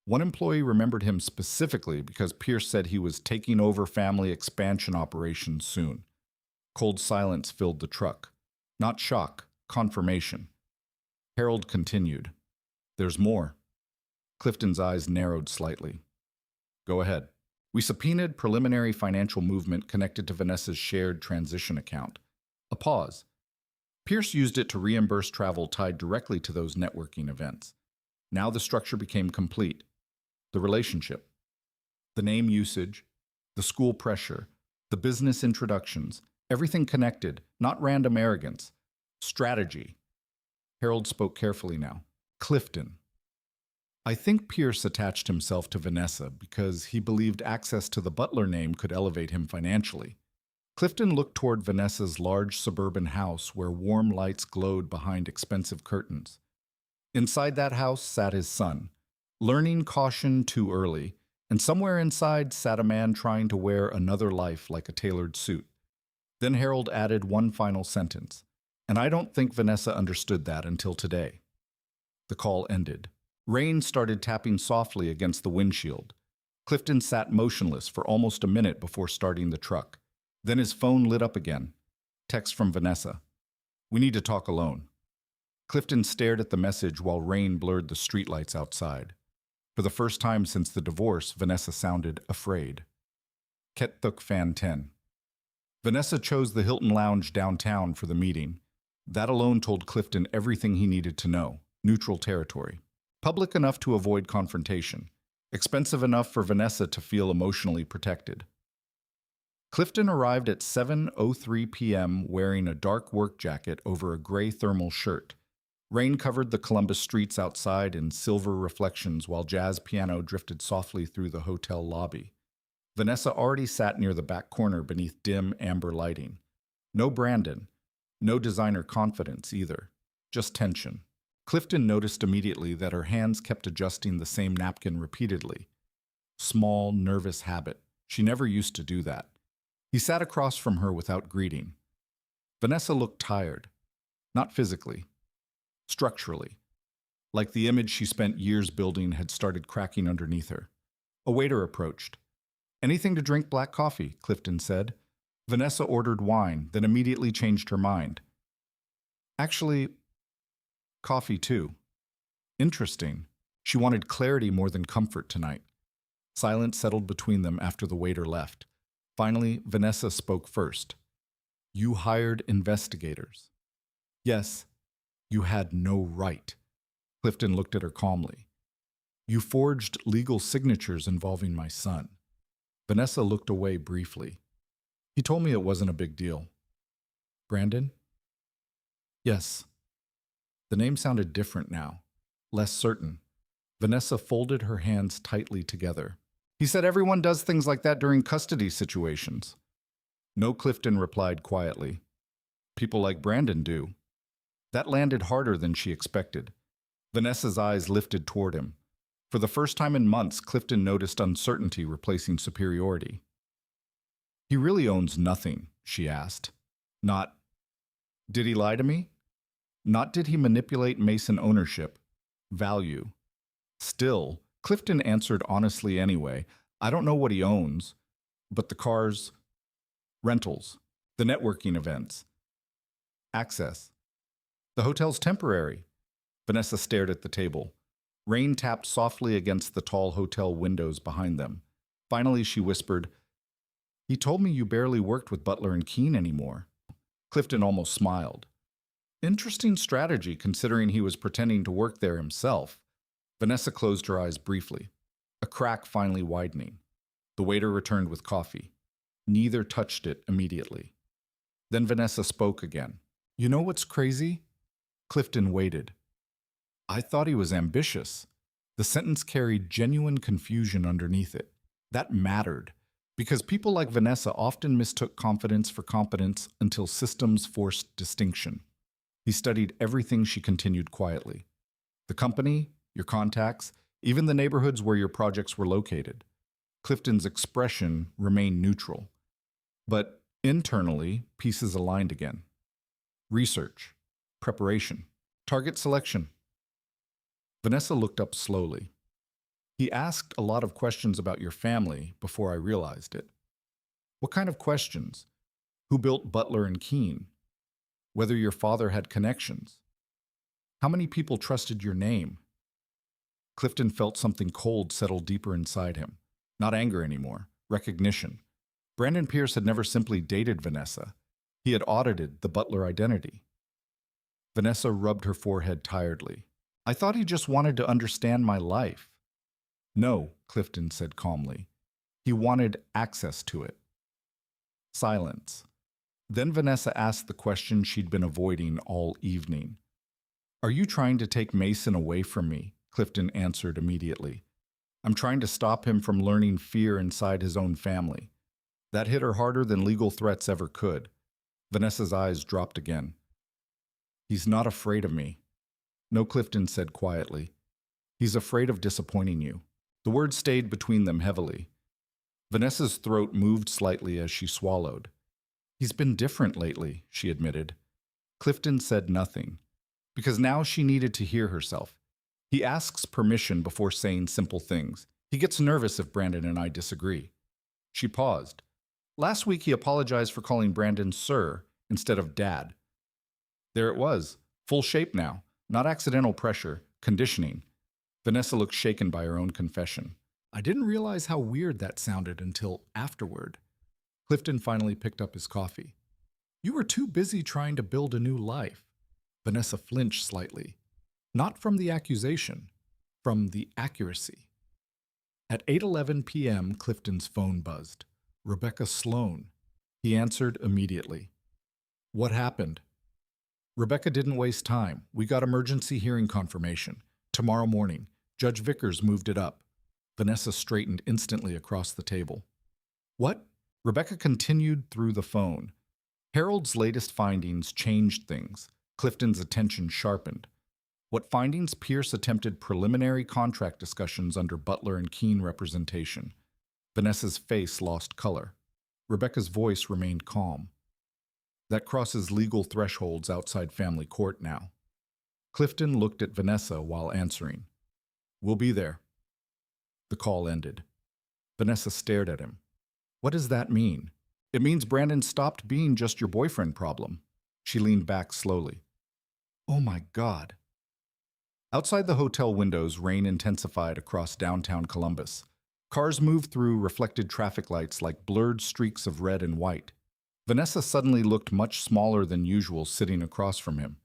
One employee remembered him specifically because Pierce said he was taking over family expansion operations soon. Cold silence filled the truck. Not shock, confirmation. Harold continued. There's more. Clifton's eyes narrowed slightly. Go ahead. We subpoenaed preliminary financial movement connected to Vanessa's shared transition account. A pause. Pierce used it to reimburse travel tied directly to those networking events. Now the structure became complete. The relationship, the name usage, the school pressure, the business introductions, everything connected, not random arrogance. Strategy. Harold spoke carefully now. Clifton. I think Pierce attached himself to Vanessa because he believed access to the Butler name could elevate him financially. Clifton looked toward Vanessa's large suburban house where warm lights glowed behind expensive curtains. Inside that house sat his son, learning caution too early, and somewhere inside sat a man trying to wear another life like a tailored suit. Then Harold added one final sentence, and I don't think Vanessa understood that until today. The call ended. Rain started tapping softly against the windshield. Clifton sat motionless for almost a minute before starting the truck. Then his phone lit up again. Text from Vanessa. We need to talk alone. Clifton stared at the message while rain blurred the streetlights outside. For the first time since the divorce, Vanessa sounded afraid. Ketuk Fan 10. Vanessa chose the Hilton Lounge downtown for the meeting. That alone told Clifton everything he needed to know. Neutral territory. Public enough to avoid confrontation. Expensive enough for Vanessa to feel emotionally protected. Clifton arrived at 7:03 p.m. wearing a dark work jacket over a gray thermal shirt. Rain covered the Columbus streets outside in silver reflections while jazz piano drifted softly through the hotel lobby. Vanessa already sat near the back corner beneath dim amber lighting. No Brandon. No designer confidence either. Just tension. Clifton noticed immediately that her hands kept adjusting the same napkin repeatedly. Small, nervous habit. She never used to do that. He sat across from her without greeting. Vanessa looked tired. Not physically. Structurally. Like the image she spent years building had started cracking underneath her. A waiter approached. Anything to drink black coffee, Clifton said. Vanessa ordered wine, then immediately changed her mind. Actually, coffee too. Interesting. She wanted clarity more than comfort tonight. Silence settled between them after the waiter left. Finally, Vanessa spoke first. You hired investigators. Yes, you had no right. Clifton looked at her calmly. You forged legal signatures involving my son. Vanessa looked away briefly. He told me it wasn't a big deal. Brandon? Yes. The name sounded different now, less certain. Vanessa folded her hands tightly together. He said everyone does things like that during custody situations. No, Clifton replied quietly. People like Brandon do. That landed harder than she expected. Vanessa's eyes lifted toward him. For the first time in months, Clifton noticed uncertainty replacing superiority. He really owns nothing, she asked. Not, did he lie to me? Not did he manipulate Mason ownership, value. Still, Clifton answered honestly anyway. I don't know what he owns, but the cars, rentals, the networking events, access. The hotel's temporary. Vanessa stared at the table. Rain tapped softly against the tall hotel windows behind them. Finally, she whispered, He told me you barely worked with Butler and Keene anymore. Clifton almost smiled. Interesting strategy considering he was pretending to work there himself. Vanessa closed her eyes briefly, a crack finally widening. The waiter returned with coffee. Neither touched it immediately. Then Vanessa spoke again. You know what's crazy? Clifton waited. I thought he was ambitious. The sentence carried genuine confusion underneath it. That mattered, because people like Vanessa often mistook confidence for competence until systems forced distinction. He studied everything, she continued quietly. The company, your contacts, even the neighborhoods where your projects were located. Clifton's expression remained neutral. But internally, pieces aligned again. Research, preparation, target selection. Vanessa looked up slowly. He asked a lot of questions about your family before I realized it. What kind of questions? Who built Butler and Keene? Whether your father had connections? How many people trusted your name? Clifton felt something cold settle deeper inside him. Not anger anymore, recognition. Brandon Pierce had never simply dated Vanessa. He had audited the Butler identity. Vanessa rubbed her forehead tiredly. I thought he just wanted to understand my life. No, Clifton said calmly. He wanted access to it. Silence. Then Vanessa asked the question she'd been avoiding all evening. Are you trying to take Mason away from me? Clifton answered immediately. I'm trying to stop him from learning fear inside his own family. That hit her harder than legal threats ever could. Vanessa's eyes dropped again. He's not afraid of me. No, Clifton said quietly. He's afraid of disappointing you. The words stayed between them heavily. Vanessa's throat moved slightly as she swallowed. He's been different lately, she admitted. Clifton said nothing, because now she needed to hear herself. He asks permission before saying simple things. He gets nervous if Brandon and I disagree. She paused. Last week he apologized for calling Brandon Sir instead of Dad. There it was, full shape now, not accidental pressure, conditioning. Vanessa looked shaken by her own confession. I didn't realize how weird that sounded until afterward. Clifton finally picked up his coffee. You were too busy trying to build a new life. Vanessa flinched slightly. Not from the accusation, from the accuracy. At 8:11 p.m., Clifton's phone buzzed. Rebecca Sloan. He answered immediately. What happened? Rebecca didn't waste time. We got emergency hearing confirmation. Tomorrow morning. Judge Vickers moved it up. Vanessa straightened instantly across the table. What? Rebecca continued through the phone. Harold's latest findings changed things. Clifton's attention sharpened. What findings? Pierce attempted preliminary contract discussions under Butler and Keene representation. Vanessa's face lost color. Rebecca's voice remained calm. That crosses legal thresholds outside family court now. Clifton looked at Vanessa while answering. We'll be there. The call ended. Vanessa stared at him. What does that mean? It means Brandon stopped being just your boyfriend problem. She leaned back slowly. Oh my God. Outside the hotel windows, rain intensified across downtown Columbus. Cars moved through reflected traffic lights like blurred streaks of red and white. Vanessa suddenly looked much smaller than usual sitting across from him.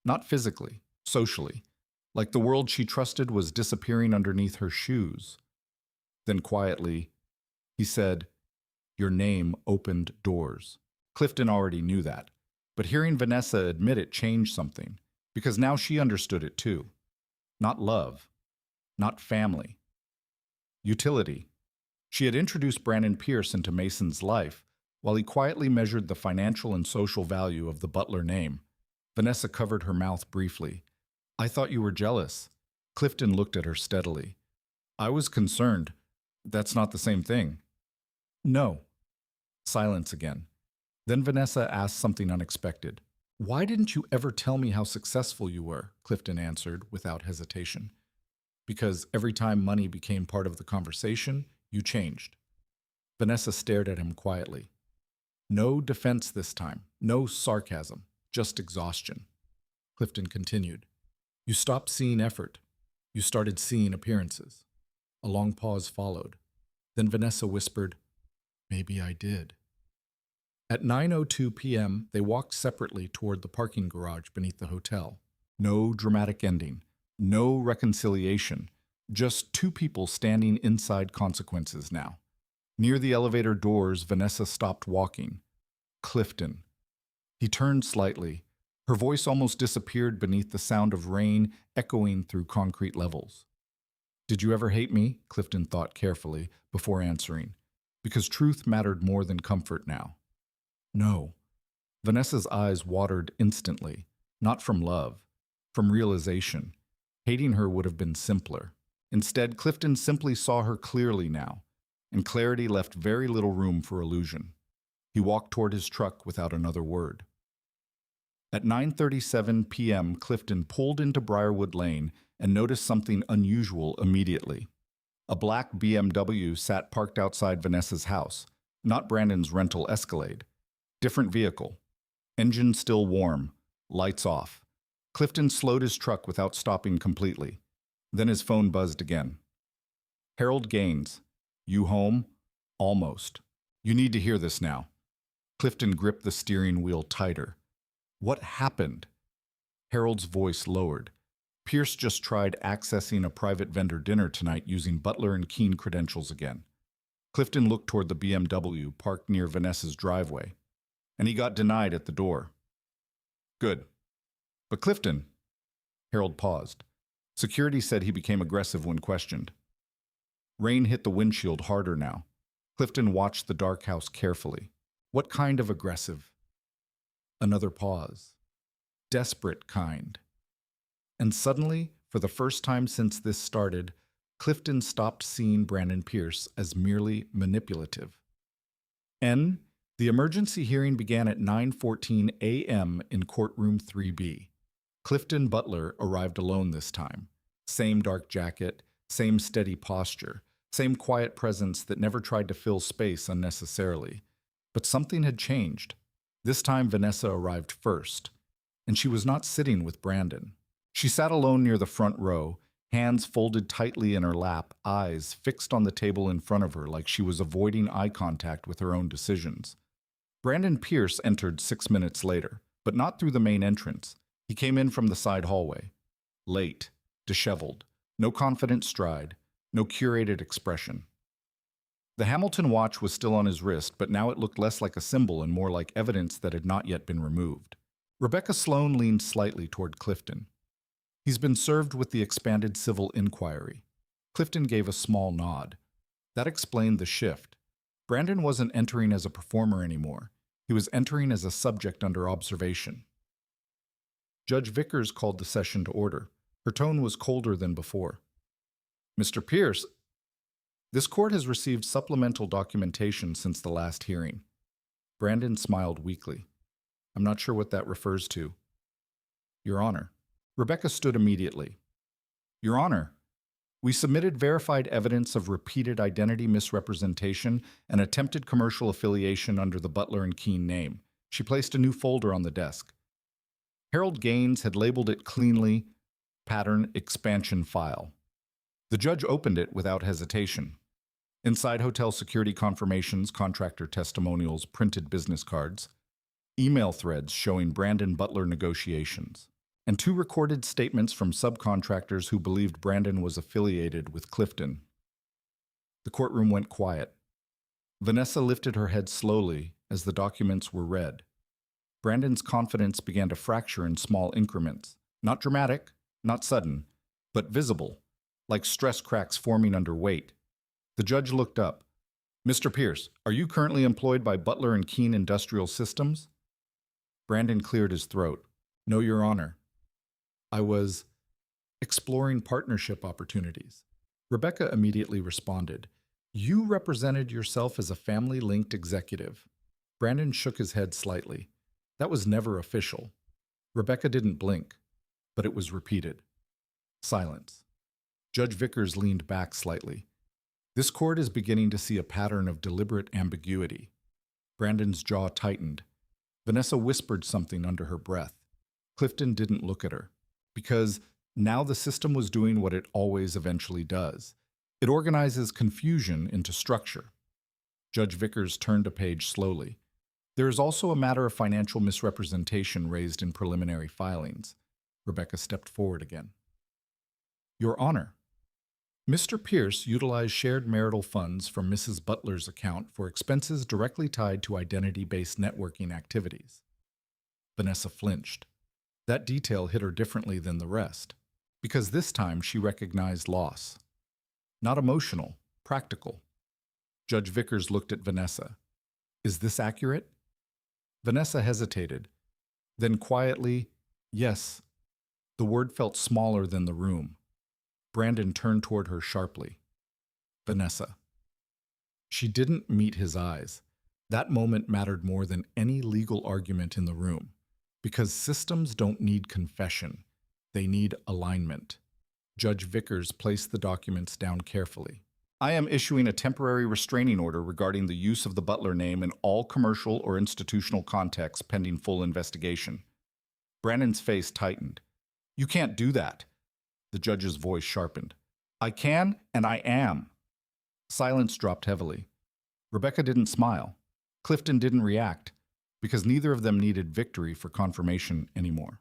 Not physically, socially. Like the world she trusted was disappearing underneath her shoes. Then quietly, he said, Your name opened doors. Clifton already knew that, but hearing Vanessa admit it changed something, because now she understood it too. Not love, not family. Utility. She had introduced Brandon Pierce into Mason's life, while he quietly measured the financial and social value of the Butler name. Vanessa covered her mouth briefly. I thought you were jealous. Clifton looked at her steadily. I was concerned. That's not the same thing. No. Silence again. Then Vanessa asked something unexpected. Why didn't you ever tell me how successful you were? Clifton answered without hesitation. Because every time money became part of the conversation, you changed. Vanessa stared at him quietly. No defense this time, no sarcasm, just exhaustion. Clifton continued. You stopped seeing effort. You started seeing appearances. A long pause followed. Then Vanessa whispered, Maybe I did. At 9:02 p.m., they walked separately toward the parking garage beneath the hotel. No dramatic ending, no reconciliation, just two people standing inside consequences now. Near the elevator doors, Vanessa stopped walking. Clifton. He turned slightly. Her voice almost disappeared beneath the sound of rain echoing through concrete levels. Did you ever hate me? Clifton thought carefully before answering, because truth mattered more than comfort now. No. Vanessa's eyes watered instantly, not from love, from realization. Hating her would have been simpler. Instead, Clifton simply saw her clearly now, and clarity left very little room for illusion. He walked toward his truck without another word. At 9:37 p.m., Clifton pulled into Briarwood Lane and noticed something unusual immediately. A black BMW sat parked outside Vanessa's house, not Brandon's rental Escalade. Different vehicle. Engine still warm. Lights off. Clifton slowed his truck without stopping completely. Then his phone buzzed again. Harold Gaines. You home? Almost. You need to hear this now. Clifton gripped the steering wheel tighter. What happened? Harold's voice lowered. Pierce just tried accessing a private vendor dinner tonight using Butler and Keene credentials again. Clifton looked toward the BMW parked near Vanessa's driveway, and he got denied at the door. Good. But Clifton... Harold paused. Security said he became aggressive when questioned. Rain hit the windshield harder now. Clifton watched the dark house carefully. What kind of aggressive? Another pause. Desperate kind. And suddenly, for the first time since this started, Clifton stopped seeing Brandon Pierce as merely manipulative. The emergency hearing began at 9:14 a.m. in courtroom 3B. Clifton Butler arrived alone this time. Same dark jacket, same steady posture, same quiet presence that never tried to fill space unnecessarily. But something had changed. This time Vanessa arrived first, and she was not sitting with Brandon. She sat alone near the front row, hands folded tightly in her lap, eyes fixed on the table in front of her like she was avoiding eye contact with her own decisions. Brandon Pierce entered 6 minutes later, but not through the main entrance. He came in from the side hallway. Late, disheveled, no confident stride, no curated expression. The Hamilton watch was still on his wrist, but now it looked less like a symbol and more like evidence that had not yet been removed. Rebecca Sloan leaned slightly toward Clifton. He's been served with the expanded civil inquiry. Clifton gave a small nod. That explained the shift. Brandon wasn't entering as a performer anymore. He was entering as a subject under observation. Judge Vickers called the session to order. Her tone was colder than before. Mr. Pierce, this court has received supplemental documentation since the last hearing. Brandon smiled weakly. I'm not sure what that refers to. Your Honor. Rebecca stood immediately. Your Honor, we submitted verified evidence of repeated identity misrepresentation and attempted commercial affiliation under the Butler and Keene name. She placed a new folder on the desk. Harold Gaines had labeled it cleanly, Pattern Expansion File. The judge opened it without hesitation. Inside, hotel security confirmations, contractor testimonials, printed business cards, email threads showing Brandon Butler negotiations, and 2 recorded statements from subcontractors who believed Brandon was affiliated with Clifton. The courtroom went quiet. Vanessa lifted her head slowly as the documents were read. Brandon's confidence began to fracture in small increments, not dramatic, not sudden, but visible, like stress cracks forming under weight. The judge looked up. Mr. Pierce, are you currently employed by Butler and Keene Industrial Systems? Brandon cleared his throat. No, Your Honor. I was exploring partnership opportunities. Rebecca immediately responded. You represented yourself as a family-linked executive. Brandon shook his head slightly. That was never official. Rebecca didn't blink, but it was repeated. Silence. Judge Vickers leaned back slightly. This court is beginning to see a pattern of deliberate ambiguity. Brandon's jaw tightened. Vanessa whispered something under her breath. Clifton didn't look at her, because now the system was doing what it always eventually does. It organizes confusion into structure. Judge Vickers turned a page slowly. There is also a matter of financial misrepresentation raised in preliminary filings. Rebecca stepped forward again. Your Honor, Mr. Pierce utilized shared marital funds from Mrs. Butler's account for expenses directly tied to identity-based networking activities. Vanessa flinched. That detail hit her differently than the rest, because this time she recognized loss. Not emotional, practical. Judge Vickers looked at Vanessa. Is this accurate? Vanessa hesitated. Then quietly, yes. The word felt smaller than the room. Brandon turned toward her sharply. Vanessa. She didn't meet his eyes. That moment mattered more than any legal argument in the room, because systems don't need confession. They need alignment. Judge Vickers placed the documents down carefully. I am issuing a temporary restraining order regarding the use of the Butler name in all commercial or institutional contexts pending full investigation. Brandon's face tightened. You can't do that. The judge's voice sharpened. I can, and I am. Silence dropped heavily. Rebecca didn't smile. Clifton didn't react, because neither of them needed victory for confirmation anymore.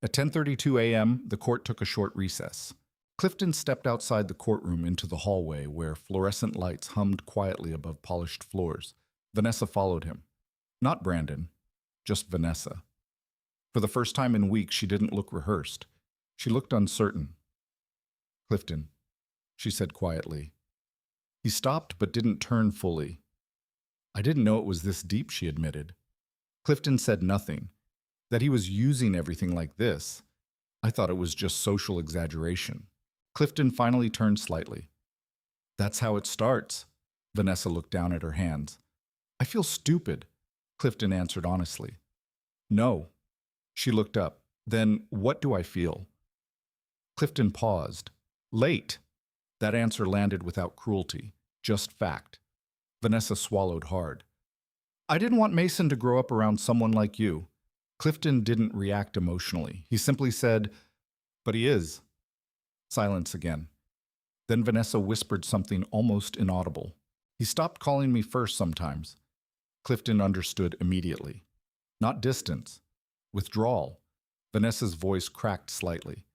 At 10:32 a.m., the court took a short recess. Clifton stepped outside the courtroom into the hallway where fluorescent lights hummed quietly above polished floors. Vanessa followed him. Not Brandon, just Vanessa. For the first time in weeks, she didn't look rehearsed. She looked uncertain. Clifton, she said quietly. He stopped but didn't turn fully. I didn't know it was this deep, she admitted. Clifton said nothing. That he was using everything like this. I thought it was just social exaggeration. Clifton finally turned slightly. That's how it starts. Vanessa looked down at her hands. I feel stupid, Clifton answered honestly. No. She looked up. Then what do I feel? Clifton paused. Late. That answer landed without cruelty, just fact. Vanessa swallowed hard. I didn't want Mason to grow up around someone like you. Clifton didn't react emotionally. He simply said, but he is. Silence again. Then Vanessa whispered something almost inaudible. He stopped calling me first sometimes. Clifton understood immediately. Not distance. Withdrawal. Vanessa's voice cracked slightly.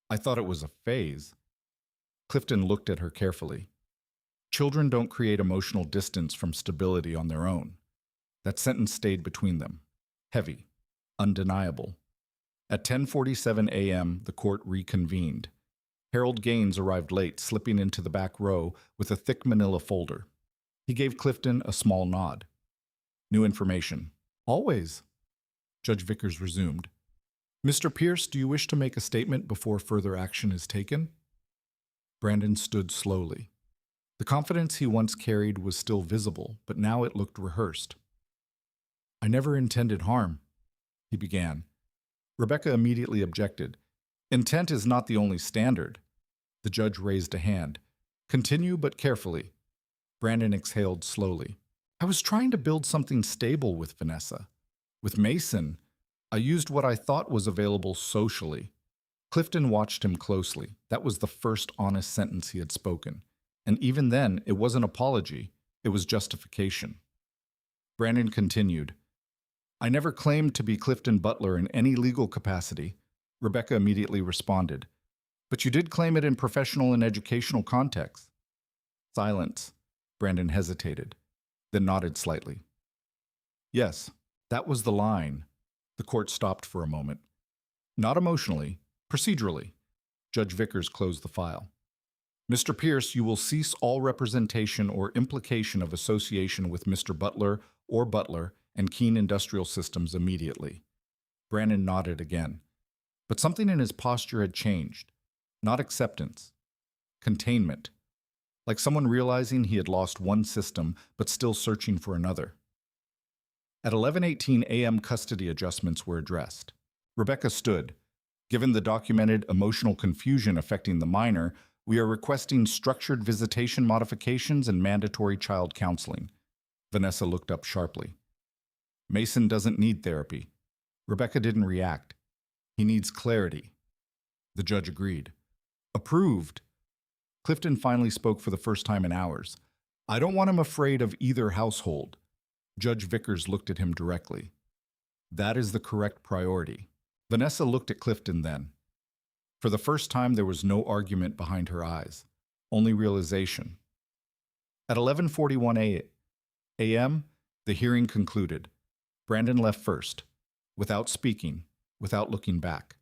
I thought it was a phase. Clifton looked at her carefully. Children don't create emotional distance from stability on their own. That sentence stayed between them. Heavy. Undeniable. At 10:47 a.m., the court reconvened. Harold Gaines arrived late, slipping into the back row with a thick manila folder. He gave Clifton a small nod. New information. Always. Judge Vickers resumed. Mr. Pierce, do you wish to make a statement before further action is taken? Brandon stood slowly. The confidence he once carried was still visible, but now it looked rehearsed. I never intended harm, he began. Rebecca immediately objected. Intent is not the only standard. The judge raised a hand. Continue, but carefully. Brandon exhaled slowly. I was trying to build something stable with Vanessa. With Mason, I used what I thought was available socially. Clifton watched him closely. That was the first honest sentence he had spoken. And even then, it wasn't apology. It was justification. Brandon continued. I never claimed to be Clifton Butler in any legal capacity. Rebecca immediately responded. But you did claim it in professional and educational contexts. Silence. Brandon hesitated, then nodded slightly. Yes, that was the line. The court stopped for a moment. Not emotionally, procedurally. Judge Vickers closed the file. Mr. Pierce, you will cease all representation or implication of association with Mr. Butler or Butler and Keene Industrial Systems immediately. Brandon nodded again. But something in his posture had changed. Not acceptance. Containment. Like someone realizing he had lost one system but still searching for another. At 11:18 a.m., custody adjustments were addressed. Rebecca stood. Given the documented emotional confusion affecting the minor, we are requesting structured visitation modifications and mandatory child counseling. Vanessa looked up sharply. Mason doesn't need therapy. Rebecca didn't react. He needs clarity. The judge agreed. Approved. Clifton finally spoke for the first time in hours. I don't want him afraid of either household. Judge Vickers looked at him directly. That is the correct priority. Vanessa looked at Clifton then. For the first time, there was no argument behind her eyes, only realization. At 11:41 a.m., the hearing concluded. Brandon left first, without speaking, without looking back.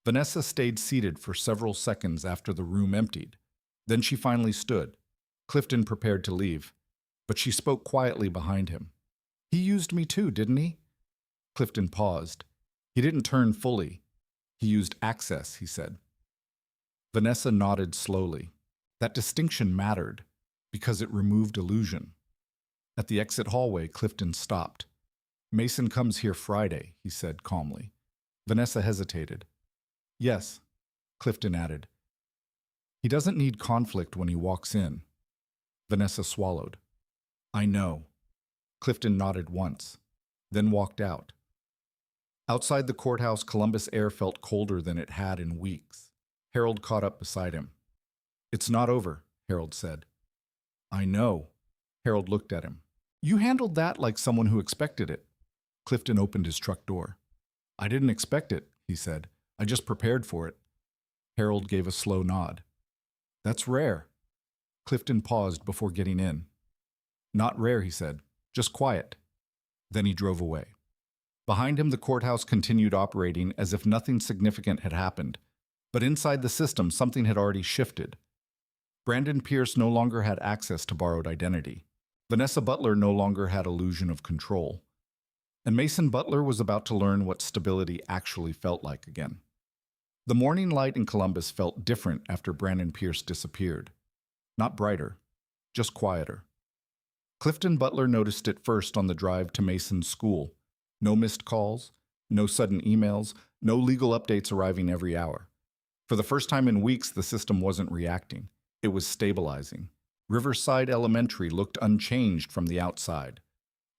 Vanessa stayed seated for several seconds after the room emptied. Then she finally stood. Clifton prepared to leave, but she spoke quietly behind him. He used me too, didn't he? Clifton paused. He didn't turn fully. He used access, he said. Vanessa nodded slowly. That distinction mattered, because it removed illusion. At the exit hallway, Clifton stopped. Mason comes here Friday, he said calmly. Vanessa hesitated. Yes, Clifton added. He doesn't need conflict when he walks in. Vanessa swallowed. I know. Clifton nodded once, then walked out. Outside the courthouse, Columbus air felt colder than it had in weeks. Harold caught up beside him. It's not over, Harold said. I know. Harold looked at him. You handled that like someone who expected it. Clifton opened his truck door. I didn't expect it, he said. I just prepared for it. Harold gave a slow nod. That's rare. Clifton paused before getting in. Not rare, he said. Just quiet. Then he drove away. Behind him, the courthouse continued operating as if nothing significant had happened. But inside the system, something had already shifted. Brandon Pierce no longer had access to borrowed identity. Vanessa Butler no longer had illusion of control. And Mason Butler was about to learn what stability actually felt like again. The morning light in Columbus felt different after Brandon Pierce disappeared. Not brighter, just quieter. Clifton Butler noticed it first on the drive to Mason's school. No missed calls, no sudden emails, no legal updates arriving every hour. For the first time in weeks, the system wasn't reacting. It was stabilizing. Riverside Elementary looked unchanged from the outside.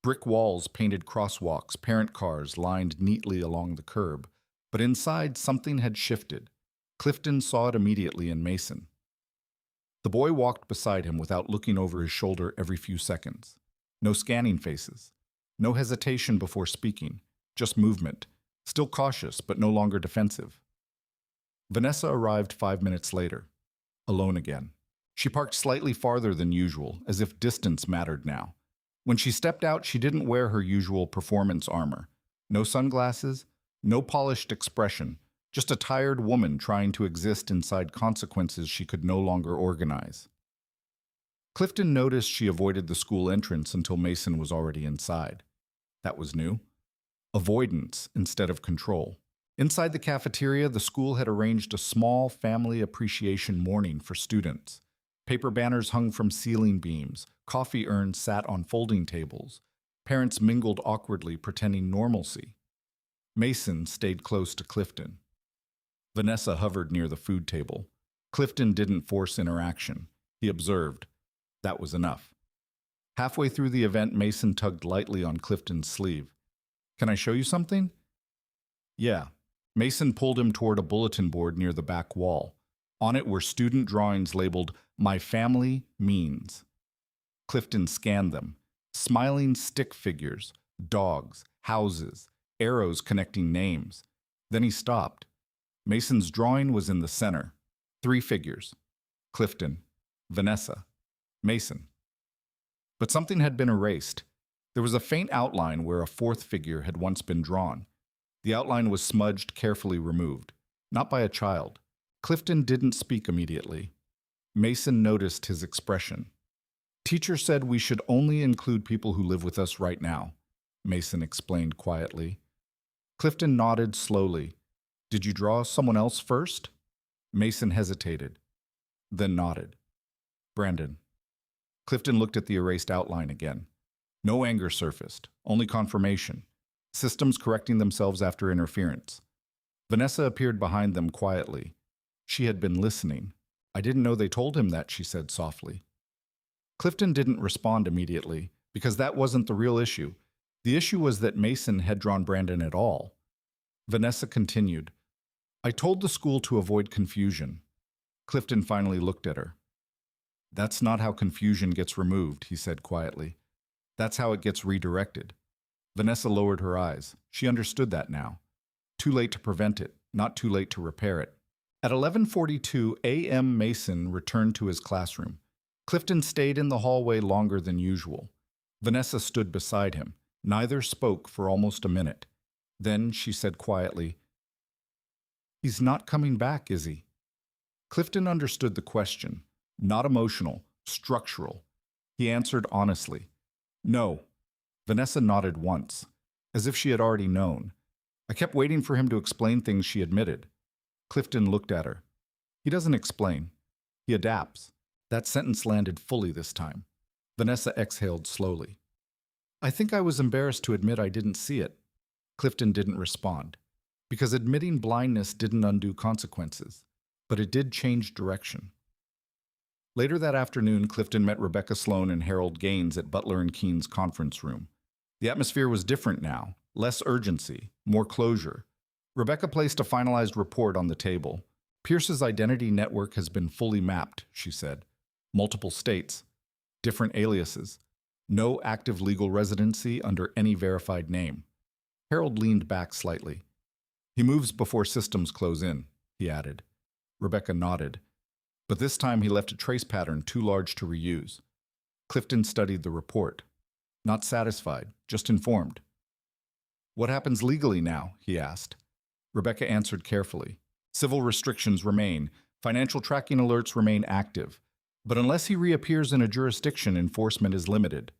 Brick walls, painted crosswalks, parent cars lined neatly along the curb. But inside, something had shifted. Clifton saw it immediately in Mason. The boy walked beside him without looking over his shoulder every few seconds. No scanning faces. No hesitation before speaking. Just movement. Still cautious, but no longer defensive. Vanessa arrived 5 minutes later. Alone again. She parked slightly farther than usual, as if distance mattered now. When she stepped out, she didn't wear her usual performance armor. No sunglasses, no polished expression, just a tired woman trying to exist inside consequences she could no longer organize. Clifton noticed she avoided the school entrance until Mason was already inside. That was new. Avoidance instead of control. Inside the cafeteria, the school had arranged a small family appreciation morning for students. Paper banners hung from ceiling beams. Coffee urns sat on folding tables. Parents mingled awkwardly, pretending normalcy. Mason stayed close to Clifton. Vanessa hovered near the food table. Clifton didn't force interaction. He observed. That was enough. Halfway through the event, Mason tugged lightly on Clifton's sleeve. Can I show you something? Yeah. Mason pulled him toward a bulletin board near the back wall. On it were student drawings labeled, My Family Means. Clifton scanned them. Smiling stick figures, dogs, houses, arrows connecting names. Then he stopped. Mason's drawing was in the center. 3 figures. Clifton, Vanessa, Mason. But something had been erased. There was a faint outline where a 4th figure had once been drawn. The outline was smudged, carefully removed. Not by a child. Clifton didn't speak immediately. Mason noticed his expression. Teacher said we should only include people who live with us right now, Mason explained quietly. Clifton nodded slowly. Did you draw someone else first? Mason hesitated, then nodded. Brandon. Clifton looked at the erased outline again. No anger surfaced, only confirmation. Systems correcting themselves after interference. Vanessa appeared behind them quietly. She had been listening. I didn't know they told him that, she said softly. Clifton didn't respond immediately, because that wasn't the real issue. The issue was that Mason had drawn Brandon at all. Vanessa continued. I told the school to avoid confusion. Clifton finally looked at her. That's not how confusion gets removed, he said quietly. That's how it gets redirected. Vanessa lowered her eyes. She understood that now. Too late to prevent it, not too late to repair it. At 11:42 a.m., Mason returned to his classroom. Clifton stayed in the hallway longer than usual. Vanessa stood beside him. Neither spoke for almost a minute. Then she said quietly, "He's not coming back, is he?" Clifton understood the question. Not emotional, structural. He answered honestly, "No." Vanessa nodded once, as if she had already known. "I kept waiting for him to explain things," she admitted. Clifton looked at her. "He doesn't explain. He adapts." That sentence landed fully this time. Vanessa exhaled slowly. "I think I was embarrassed to admit I didn't see it." Clifton didn't respond, because admitting blindness didn't undo consequences, but it did change direction. Later that afternoon, Clifton met Rebecca Sloan and Harold Gaines at Butler and Keene's conference room. The atmosphere was different now, less urgency, more closure. Rebecca placed a finalized report on the table. "Pierce's identity network has been fully mapped," she said. "Multiple states, different aliases, no active legal residency under any verified name." Harold leaned back slightly. "He moves before systems close in," he added. Rebecca nodded. But this time he left a trace pattern too large to reuse. Clifton studied the report. Not satisfied, just informed. "What happens legally now?" he asked. Rebecca answered carefully. "Civil restrictions remain. Financial tracking alerts remain active. But unless he reappears in a jurisdiction, enforcement is limited."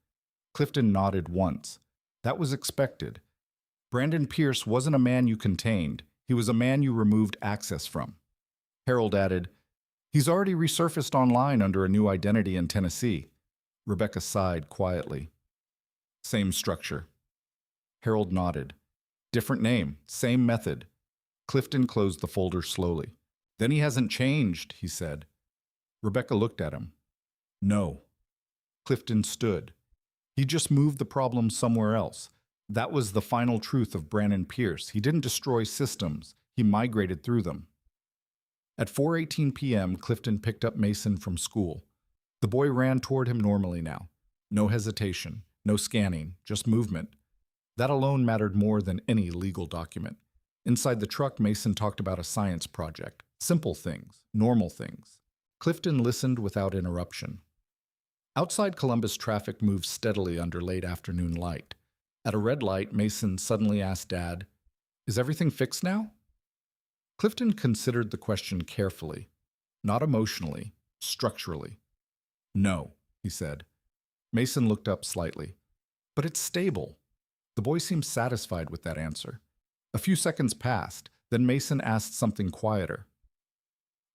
Clifton nodded once. That was expected. Brandon Pierce wasn't a man you contained. He was a man you removed access from. Harold added, "He's already resurfaced online under a new identity in Tennessee." Rebecca sighed quietly. "Same structure." Harold nodded. "Different name, same method." Clifton closed the folder slowly. "Then he hasn't changed," he said. Rebecca looked at him. "No." Clifton stood. He just moved the problem somewhere else. That was the final truth of Brandon Pierce. He didn't destroy systems. He migrated through them. At 4:18 p.m., Clifton picked up Mason from school. The boy ran toward him normally now. No hesitation, no scanning, just movement. That alone mattered more than any legal document. Inside the truck, Mason talked about a science project. Simple things, normal things. Clifton listened without interruption. Outside Columbus, traffic moved steadily under late afternoon light. At a red light, Mason suddenly asked Dad, "Is everything fixed now?" Clifton considered the question carefully, not emotionally, structurally. "No," he said. Mason looked up slightly. "But it's stable." The boy seemed satisfied with that answer. A few seconds passed, then Mason asked something quieter.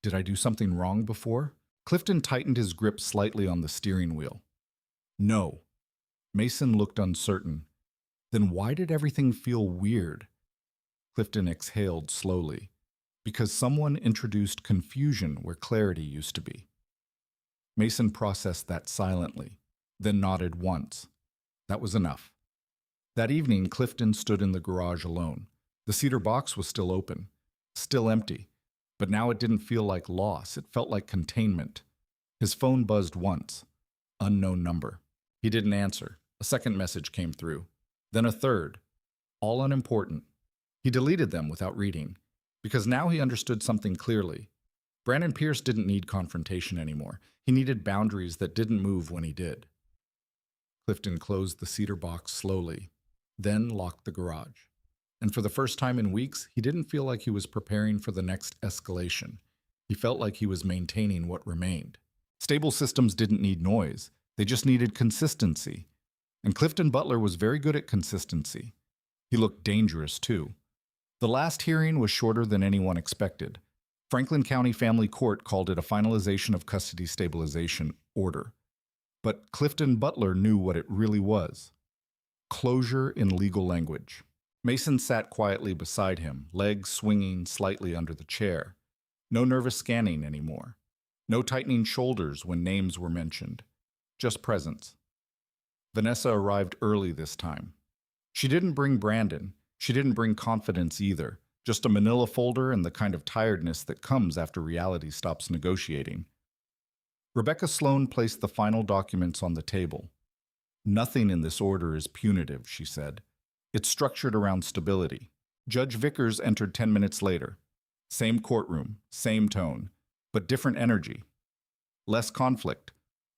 "Did I do something wrong before?" Clifton tightened his grip slightly on the steering wheel. "No." Mason looked uncertain. "Then why did everything feel weird?" Clifton exhaled slowly. "Because someone introduced confusion where clarity used to be." Mason processed that silently, then nodded once. That was enough. That evening, Clifton stood in the garage alone. The cedar box was still open, still empty, but now it didn't feel like loss, it felt like containment. His phone buzzed once. Unknown number. He didn't answer. A second message came through. Then a third. All unimportant. He deleted them without reading, because now he understood something clearly. Brandon Pierce didn't need confrontation anymore. He needed boundaries that didn't move when he did. Clifton closed the cedar box slowly, then locked the garage. And for the first time in weeks, he didn't feel like he was preparing for the next escalation. He felt like he was maintaining what remained. Stable systems didn't need noise. They just needed consistency. And Clifton Butler was very good at consistency. He looked dangerous, too. The last hearing was shorter than anyone expected. Franklin County Family Court called it a finalization of custody stabilization order. But Clifton Butler knew what it really was. Closure in legal language. Mason sat quietly beside him, legs swinging slightly under the chair. No nervous scanning anymore. No tightening shoulders when names were mentioned. Just presence. Vanessa arrived early this time. She didn't bring Brandon. She didn't bring confidence either. Just a manila folder and the kind of tiredness that comes after reality stops negotiating. Rebecca Sloan placed the final documents on the table. Nothing in this order is punitive, she said. It's structured around stability. Judge Vickers entered 10 minutes later. Same courtroom, same tone, but different energy. Less conflict,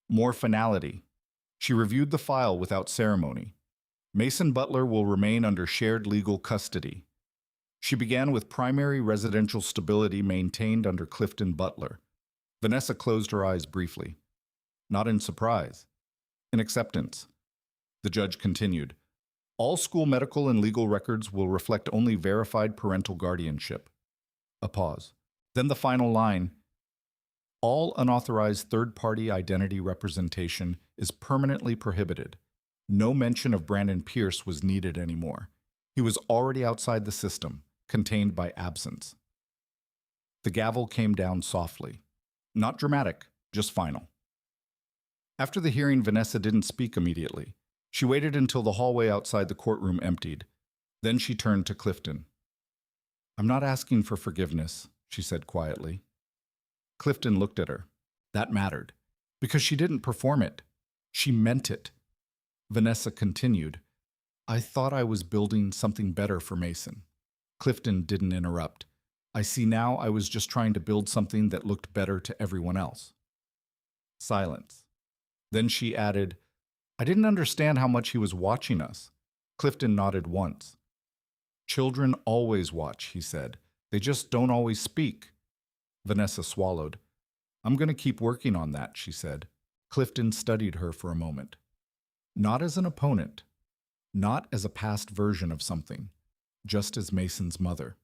more finality. She reviewed the file without ceremony. Mason Butler will remain under shared legal custody. She began with primary residential stability maintained under Clifton Butler. Vanessa closed her eyes briefly. Not in surprise, in acceptance. The judge continued. All school medical and legal records will reflect only verified parental guardianship. A pause. Then the final line. All unauthorized third-party identity representation is permanently prohibited. No mention of Brandon Pierce was needed anymore. He was already outside the system, contained by absence. The gavel came down softly. Not dramatic, just final. After the hearing, Vanessa didn't speak immediately. She waited until the hallway outside the courtroom emptied. Then she turned to Clifton. "I'm not asking for forgiveness," she said quietly. Clifton looked at her. That mattered, because she didn't perform it. She meant it. Vanessa continued, "I thought I was building something better for Mason." Clifton didn't interrupt. "I see now I was just trying to build something that looked better to everyone else." Silence. Then she added, "I didn't understand how much he was watching us." Clifton nodded once. "Children always watch," he said. "They just don't always speak." Vanessa swallowed. "I'm going to keep working on that," she said. Clifton studied her for a moment. Not as an opponent, not as a past version of something, just as Mason's mother.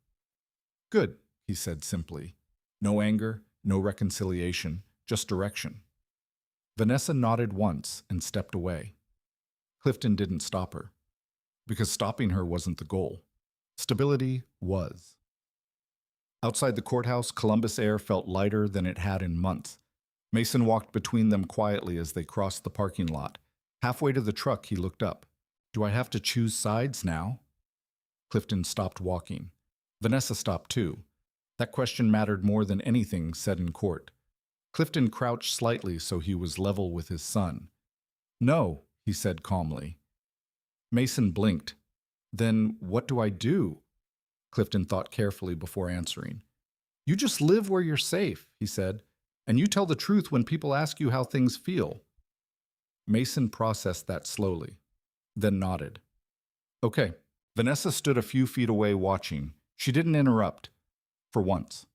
"Good," he said simply. No anger, no reconciliation, just direction. Vanessa nodded once and stepped away. Clifton didn't stop her, because stopping her wasn't the goal. Stability was. Outside the courthouse, Columbus air felt lighter than it had in months. Mason walked between them quietly as they crossed the parking lot. Halfway to the truck, he looked up. "Do I have to choose sides now?" Clifton stopped walking. Vanessa stopped too. That question mattered more than anything said in court. Clifton crouched slightly so he was level with his son. "No," he said calmly. Mason blinked. "Then what do I do?" Clifton thought carefully before answering. "You just live where you're safe," he said, "and you tell the truth when people ask you how things feel." Mason processed that slowly, then nodded. "Okay." Vanessa stood a few feet away watching. She didn't interrupt, for once.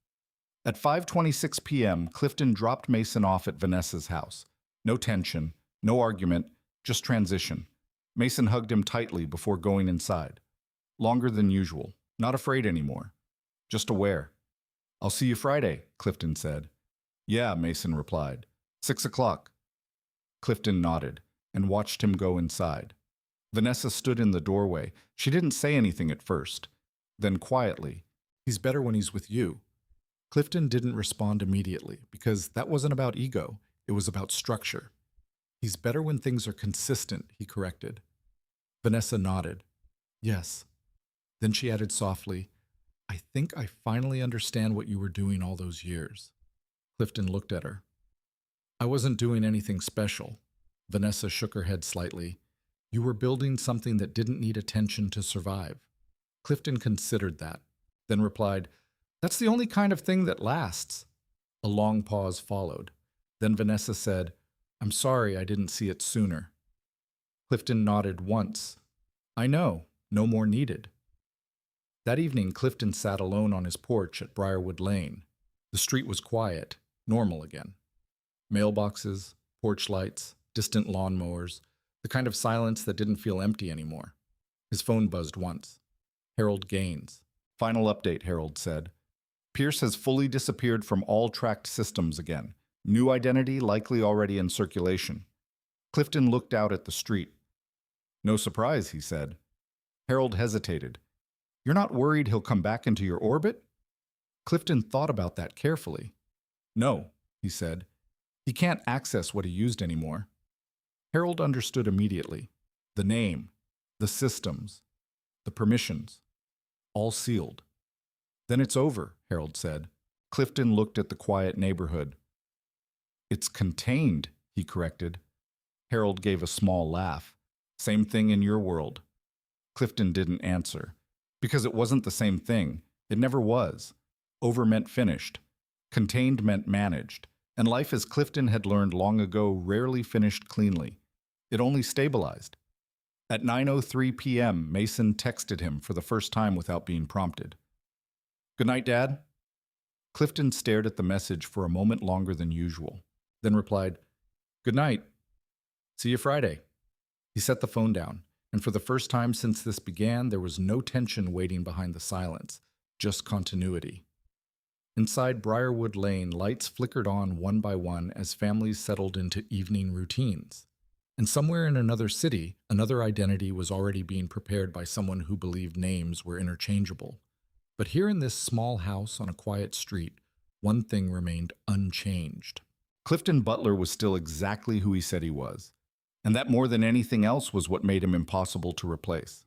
At 5:26 p.m., Clifton dropped Mason off at Vanessa's house. No tension, no argument, just transition. Mason hugged him tightly before going inside. Longer than usual, not afraid anymore, just aware. "I'll see you Friday," Clifton said. "Yeah," Mason replied. 6 o'clock. Clifton nodded and watched him go inside. Vanessa stood in the doorway. She didn't say anything at first. Then quietly, "He's better when he's with you." Clifton didn't respond immediately, because that wasn't about ego. It was about structure. "He's better when things are consistent," he corrected. Vanessa nodded. "Yes." Then she added softly, "I think I finally understand what you were doing all those years." Clifton looked at her. "I wasn't doing anything special." Vanessa shook her head slightly. "You were building something that didn't need attention to survive." Clifton considered that, then replied, "That's the only kind of thing that lasts." A long pause followed. Then Vanessa said, "I'm sorry I didn't see it sooner." Clifton nodded once. "I know, no more needed." That evening, Clifton sat alone on his porch at Briarwood Lane. The street was quiet, normal again. Mailboxes, porch lights, distant lawnmowers, the kind of silence that didn't feel empty anymore. His phone buzzed once. Harold Gaines. "Final update," Harold said. "Pierce has fully disappeared from all tracked systems again. New identity likely already in circulation." Clifton looked out at the street. "No surprise," he said. Harold hesitated. "You're not worried he'll come back into your orbit?" Clifton thought about that carefully. "No," he said. "He can't access what he used anymore." Harold understood immediately. The name, the systems, the permissions, all sealed. "Then it's over," Harold said. Clifton looked at the quiet neighborhood. "It's contained," he corrected. Harold gave a small laugh. Same thing in your world. Clifton didn't answer. Because it wasn't the same thing. It never was. Over meant finished. Contained meant managed. And life as Clifton had learned long ago rarely finished cleanly. It only stabilized. At 9:03 p.m., Mason texted him for the first time without being prompted. "Good night, Dad." Clifton stared at the message for a moment longer than usual, then replied, "Good night. See you Friday." He set the phone down, and for the first time since this began, there was no tension waiting behind the silence, just continuity. Inside Briarwood Lane, lights flickered on one by one as families settled into evening routines. And somewhere in another city, another identity was already being prepared by someone who believed names were interchangeable. But here in this small house on a quiet street, one thing remained unchanged. Clifton Butler was still exactly who he said he was, and that more than anything else was what made him impossible to replace.